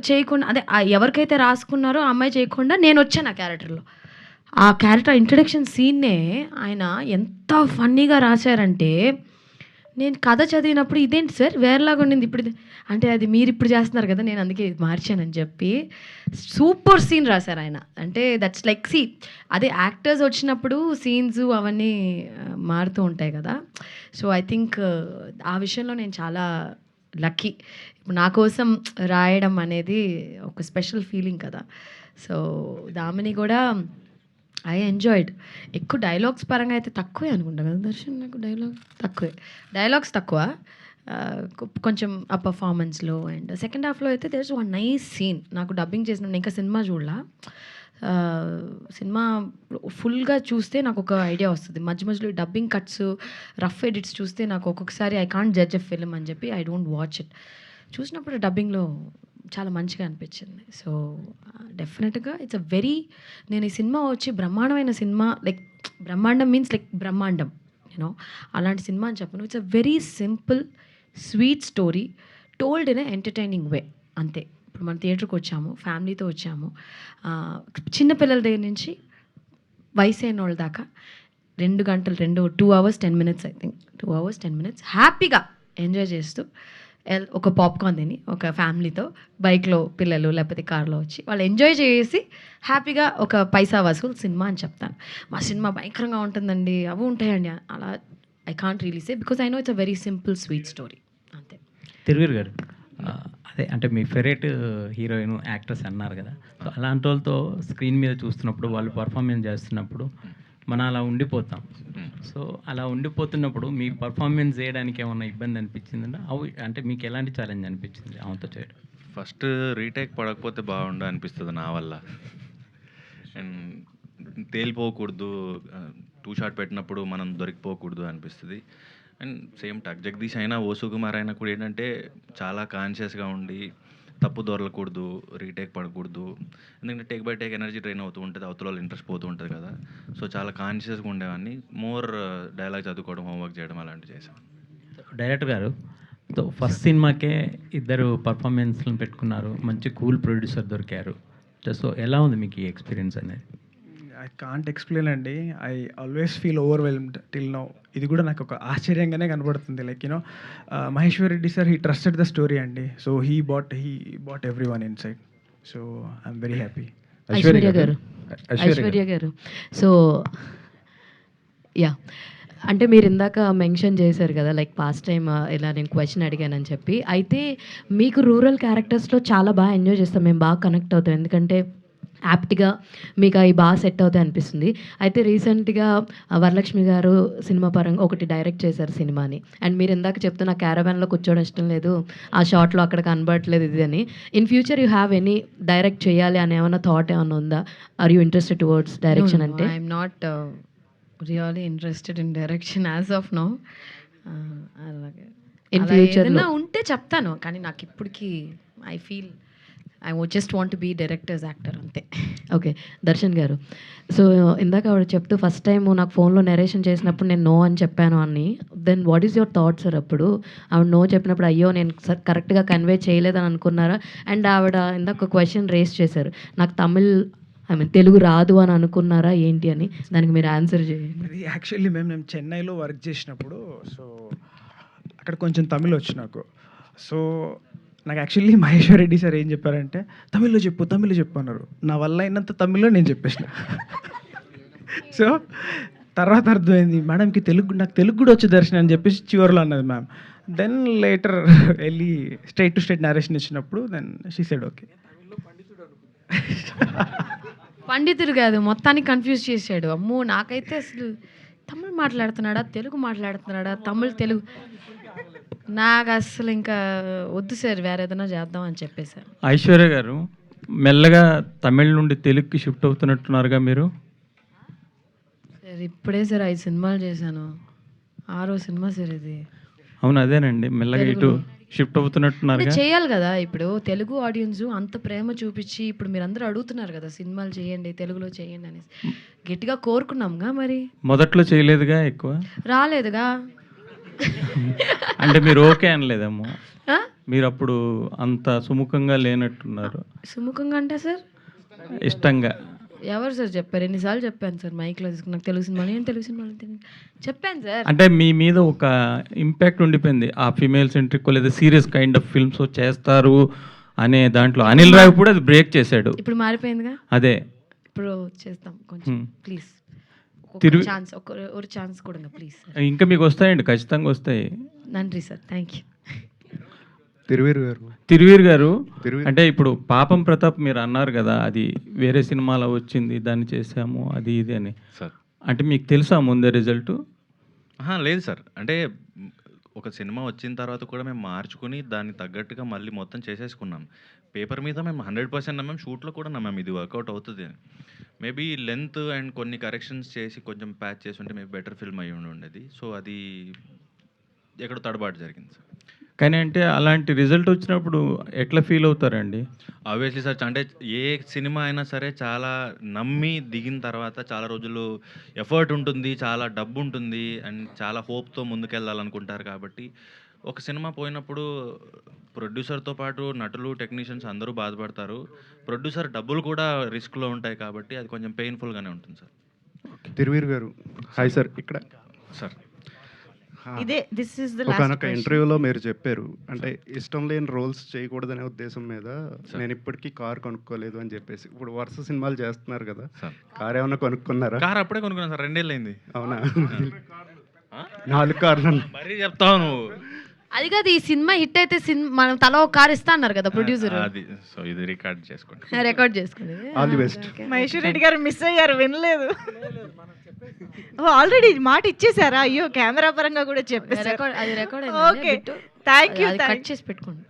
చేయకుండా, అదే ఎవరికైతే రాసుకున్నారో ఆ అమ్మాయి చేయకుండా నేను వచ్చాను ఆ క్యారెక్టర్లో. ఆ క్యారెక్టర్ ఇంట్రడక్షన్ సీన్నే ఆయన ఎంత ఫన్నీగా రాశారంటే, నేను కథ చదివినప్పుడు ఇదేంటి సార్ వేరేలాగా ఉండింది ఇప్పుడు అంటే అది మీరు ఇప్పుడు చేస్తున్నారు కదా, నేను అందుకే ఇది మార్చానని చెప్పి సూపర్ సీన్ రాశారు ఆయన. అంటే దట్స్ లైక్ అదే యాక్టర్స్ వచ్చినప్పుడు సీన్స్ అవన్నీ మారుతూ ఉంటాయి కదా. సో ఐ థింక్ ఆ విషయంలో నేను చాలా లక్కీ. ఇప్పుడు నా కోసం రాయడం అనేది ఒక స్పెషల్ ఫీలింగ్ కదా. సో దామిని కూడా ఐ ఎంజాయిడ్. ఎక్కువ డైలాగ్స్ పరంగా అయితే తక్కువే అనుకుంటా కదా దర్శన్, నాకు డైలాగ్స్ తక్కువ, కొంచెం ఆ పర్ఫార్మెన్స్లో. అండ్ సెకండ్ హాఫ్లో అయితే there is one nice scene. నాకు డబ్బింగ్ చేసిన ఇంకా సినిమా చూడలా, సినిమా ఫుల్గా చూస్తే నాకు ఒక ఐడియా వస్తుంది. మధ్యలో డబ్బింగ్ కట్స్, రఫ్ ఎడిట్స్ చూస్తే నాకు ఒక్కొక్కసారి I can't judge a film అని చెప్పి ఐ డోంట్ వాచ్ ఇట్. చూసినప్పుడు డబ్బింగ్లో చాలా మంచిగా అనిపించింది. సో డెఫినెట్గా ఇట్స్ నేను ఈ సినిమా వచ్చి బ్రహ్మాండమైన సినిమా, లైక్ బ్రహ్మాండం మీన్స్ లైక్ బ్రహ్మాండం, యూనో అలాంటి సినిమా అని చెప్పను. It's a very simple sweet story told in a entertaining way, అంతే. ఇప్పుడు మన థియేటర్కి వచ్చాము, ఫ్యామిలీతో వచ్చాము, చిన్నపిల్లల దగ్గర నుంచి వయసు అయిన వాళ్ళ దాకా 2 గంటలు 2 hours 10 minutes I think 2 hours 10 minutes హ్యాపీగా ఎంజాయ్ చేస్తూ ఒక పాప్కార్న్ తిని ఒక ఫ్యామిలీతో బైక్లో పిల్లలు లేకపోతే కార్లో వచ్చి వాళ్ళు ఎంజాయ్ చేసి హ్యాపీగా ఒక పైసా వసూలు సినిమా అని చెప్తాను. మా సినిమా భయంకరంగా ఉంటుందండి, అవి ఉంటాయండి అలా I can't really say, because I know it's a very simple sweet story, అంతే. తిరువీర్ గారు, అదే అంటే మీ ఫేవరెట్ హీరోయిన్ యాక్టర్స్ అన్నారు కదా, సో అలాంటి వాళ్ళతో స్క్రీన్ మీద చూస్తున్నప్పుడు వాళ్ళు పర్ఫార్మెన్స్ చేస్తున్నప్పుడు మనం అలా ఉండిపోతాం. సో అలా ఉండిపోతున్నప్పుడు మీ పర్ఫార్మెన్స్ చేయడానికి ఏమన్నా ఇబ్బంది అనిపించిందంటే అంటే మీకు ఎలాంటి ఛాలెంజ్ అనిపించింది ఆమెతో చేయడం? ఫస్ట్ రీటేక్ పడకపోతే బాగుండు అనిపిస్తుంది నా వల్ల. అండ్ తేలిపోకూడదు, 2 షాట్ పెట్టినప్పుడు మనం దొరికిపోకూడదు అనిపిస్తుంది. అండ్ సేమ్ టక్ జగదీష్ అయినా ఓసు కుమార్ అయినా కూడా ఏంటంటే చాలా కాన్షియస్గా ఉండి తప్పు దొరకకూడదు, రీటేక్ పడకూడదు. ఎందుకంటే take bye take energy drain అవుతూ ఉంటుంది, అవతల వాళ్ళు ఇంట్రెస్ట్ పోతూ ఉంటుంది కదా. సో చాలా కాన్షియస్గా ఉండేవాడిని. మోర్ డైలాగ్ చదువుకోవడం, హోంవర్క్ చేయడం అలాంటివి చేసాను. డైరెక్టర్ గారు, సో ఫస్ట్ సినిమాకే 2 పర్ఫార్మెన్స్లను పెట్టుకున్నారు, మంచి కూల్ ప్రొడ్యూసర్ దొరికారు. సో ఎలా ఉంది మీకు ఈ ఎక్స్పీరియన్స్ అనేది? ఐ కాంట్ ఎక్స్ప్లెయిన్ అండి. I always feel overwhelmed till now. ఇది కూడా నాకు ఒక ఆశ్చర్యంగానే కనబడుతుంది. Like you know Maheshwar Reddy sir, he trusted the story అండి. So he bought everyone inside. So I'm very happy. Aishwarya garu, so yeah, అంటే మీరు ఇందాక మెన్షన్ చేశారు కదా, లైక్ పాస్ట్ టైం ఇలా నేను క్వశ్చన్ అడిగానని చెప్పి. అయితే మీకు రూరల్ క్యారెక్టర్స్లో చాలా బాగా ఎంజాయ్ చేస్తాం, మేము బాగా కనెక్ట్ అవుతాం, ఎందుకంటే యాప్ట్గా మీకు అవి బాగా సెట్ అవుతాయి అనిపిస్తుంది. అయితే రీసెంట్గా వరలక్ష్మి గారు సినిమా పరంగా ఒకటి డైరెక్ట్ చేశారు సినిమాని. అండ్ మీరు ఇందాక చెప్తున్న క్యారవాన్లో కూర్చోవడం ఇష్టం లేదు, ఆ షార్ట్లో అక్కడ కనబడట్లేదు ఇది అని. In future you have any direct చేయాలి అని ఏమైనా థాట్ ఏమైనా ఉందా? Are you interested towards direction? అంటే I'm not really interested in direction as of now. అలాగే ఇన్ ఫ్యూచర్లో ఉంటే చెప్తాను, కానీ నాకు ఇప్పటికి I feel I just want to be director's actor, అంతే. ఓకే, దర్శన్ గారు, సో ఇందాక ఆవిడ చెప్తూ ఫస్ట్ టైం నాకు ఫోన్లో నెరేషన్ చేసినప్పుడు నేను నో అని చెప్పాను అని, then what is your thought sir? అప్పుడు ఆవిడ నో చెప్పినప్పుడు అయ్యో నేను కరెక్ట్గా కన్వే చేయలేదని అనుకున్నారా? అండ్ ఆవిడ ఇందాక క్వశ్చన్ రేస్ చేశారు, నాకు తెలుగు రాదు అని అనుకున్నారా ఏంటి అని, దానికి మీరు ఆన్సర్ చేయండి. అది యాక్చువల్లీ మేము చెన్నైలో వర్క్ చేసినప్పుడు, సో అక్కడ కొంచెం తమిళ్ వచ్చు నాకు. సో నాకు యాక్చువల్లీ మహేశ్వర్ రెడ్డి సార్ ఏం చెప్పారంటే, తమిళ్లో చెప్పు అన్నారు. నా వల్ల అయినంత తమిళ్లో నేను చెప్పేసిన. సో తర్వాత అర్థమైంది మేడంకి నాకు తెలుగు కూడా వచ్చి దర్శనం అని చెప్పేసి చివరిలో అన్నది మ్యామ్. దెన్ లేటర్ వెళ్ళి స్ట్రైట్ టు స్ట్రైట్ నరేషన్ ఇచ్చినప్పుడు దెన్ షీ సెడ్ ఓకే. పండితుడు కాదు, మొత్తానికి కన్ఫ్యూజ్ చేశాడు. అమ్మో, నాకైతే అసలు తమిళ్ మాట్లాడుతున్నాడా తెలుగు మాట్లాడుతున్నాడా, తెలుగు నాకు అసలు ఇంకా వద్దు సార్, వేరే ఏదైనా చేద్దాం అని చెప్పేశారు. ఐశ్వర్య గారు మెల్లగా తమిళ నుండి తెలుగుకి షిఫ్ట్ అవుతున్నట్టున్నారుగా మీరు? సార్ ఇప్పుడే సార్ 5 సినిమాలు చేశాను, 6వ సినిమా సార్ ఇది. అవును అదేనండి, మెల్లగా ఇటు షిఫ్ట్ అంటే అవుతున్నట్టున్నారుగా. చేయాలి కదా, ఇప్పుడు తెలుగు ఆడియన్స్ అంత ప్రేమ చూపించి ఇప్పుడు మీరు అందరూ అడుగుతున్నారు కదా సినిమాలు చేయండి, తెలుగులో చేయండి అనేసి, గట్టిగా కోరుకున్నాంగా, మరి మొదట్లో చేయలేదుగా ఎక్కువ, రాలేదుగా. అంటే మీరు ఓకే అనలేదేమో, ఆ? మీరు అప్పుడు అంత సుముఖంగా లేనట్టున్నారు. సుముఖంగా అంటే సార్ ఇష్టంగా ఎవరు సార్ చెప్పారు? ఎన్నిసార్లు చెప్పాను సార్ మైక్లో తీసుకుని, నాకు తెలుగు సినిమాలు ఏం తెలుగు సినిమాలు చెప్పాను సార్. అంటే మీ మీద ఒక ఇంపాక్ట్ ఉండిపోయింది, ఆ ఫీమేల్ సెంట్రిక్ లేదా సీరియస్ కైండ్ ఆఫ్ ఫిల్మ్స్ చేస్తారు అనే దాంట్లో. అనిల్ రావు కూడా అది బ్రేక్ చేశాడు. ఇప్పుడు మారిపోయిందిగా, అదే ఇప్పుడు చేస్తాం కొంచెం ప్లీజ్, ఛాన్స్, ఒక ఛాన్స్ కూడా ప్లీజ్ సార్. ఇంకా మీకు వస్తాయండి, ఖచ్చితంగా వస్తాయి. నండి సార్, థ్యాంక్ యూ. తిరువీర్ గారు అంటే ఇప్పుడు పాపం ప్రతాప్ మీరు అన్నారు కదా, అది వేరే సినిమాలో వచ్చింది, దాన్ని చేసాము అది ఇది అని. సార్ అంటే మీకు తెలుసా ముందే రిజల్ట్? లేదు సార్, అంటే ఒక సినిమా వచ్చిన తర్వాత కూడా మేము మార్చుకుని దాన్ని తగ్గట్టుగా మళ్ళీ మొత్తం చేసేసుకున్నాం. పేపర్ మీద మేము 100% నమ్మాం, షూట్లో కూడా నమ్మాం ఇది వర్కౌట్ అవుతుంది అని. మేబీ లెంత్ అండ్ కొన్ని కరెక్షన్స్ చేసి కొంచెం ప్యాచ్ చేసి ఉంటే మేబీ బెటర్ ఫిల్మ్ అయ్యి ఉండేది. సో అది ఎక్కడో తడబాటు జరిగింది సార్. కానీ అంటే అలాంటి రిజల్ట్ వచ్చినప్పుడు ఎట్లా ఫీల్ అవుతారండి? ఆబ్వియస్లీ సార్, అంటే ఏ సినిమా అయినా సరే చాలా నమ్మి దిగిన తర్వాత చాలా రోజులు ఎఫర్ట్ ఉంటుంది, చాలా డబ్బు ఉంటుంది అండ్ చాలా హోప్తో ముందుకెళ్ళాలనుకుంటారు. కాబట్టి ఒక సినిమా పోయినప్పుడు ప్రొడ్యూసర్తో పాటు నటులు, టెక్నీషియన్స్ అందరూ బాధపడతారు. ప్రొడ్యూసర్ డబ్బులు కూడా రిస్క్లో ఉంటాయి కాబట్టి అది కొంచెం పెయిన్ఫుల్గానే ఉంటుంది సార్. తిరువీర్ గారు హాయ్ సార్. ఇక్కడ సార్ ఇదే దిస్ ఇస్ ద ఒకనొక ఇంటర్వ్యూలో మీరు చెప్పారు, అంటే ఇష్టం లేని రోల్స్ చేయకూడదనే ఉద్దేశం మీద నేను ఇప్పటికీ కార్ కొనుక్కోలేదు అని చెప్పేసి. ఇప్పుడు వరుస సినిమాలు చేస్తున్నారు కదా, కార్ ఏమన్నా కొనుక్కున్నారా? కార్ అప్పుడే కొనుక్కున్నాను సార్, 2 ఏళ్ళు అయింది. అవునా? 4 కార్లు మరీ చెప్తాను. అది కాదు, ఈ సినిమా హిట్ అయితే మనం తల ఒక కార్ ఇస్తా అన్నారు కదా ప్రొడ్యూసర్. అది సో ఇది రికార్డ్ చేసుకోండి, రికార్డ్ చేసుకోండి. All the best. Maheshwar Reddy గారు మిస్ అయ్యారు, వినలేదు. ఆల్రెడీ మాట ఇచ్చేసారా? అయ్యో, కెమెరా పరంగా కూడా చెప్పేసారు. అది record okay, thank you. Cut చేసి పెట్టుకోండి.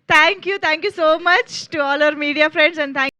Thank you so much to all our media friends and thank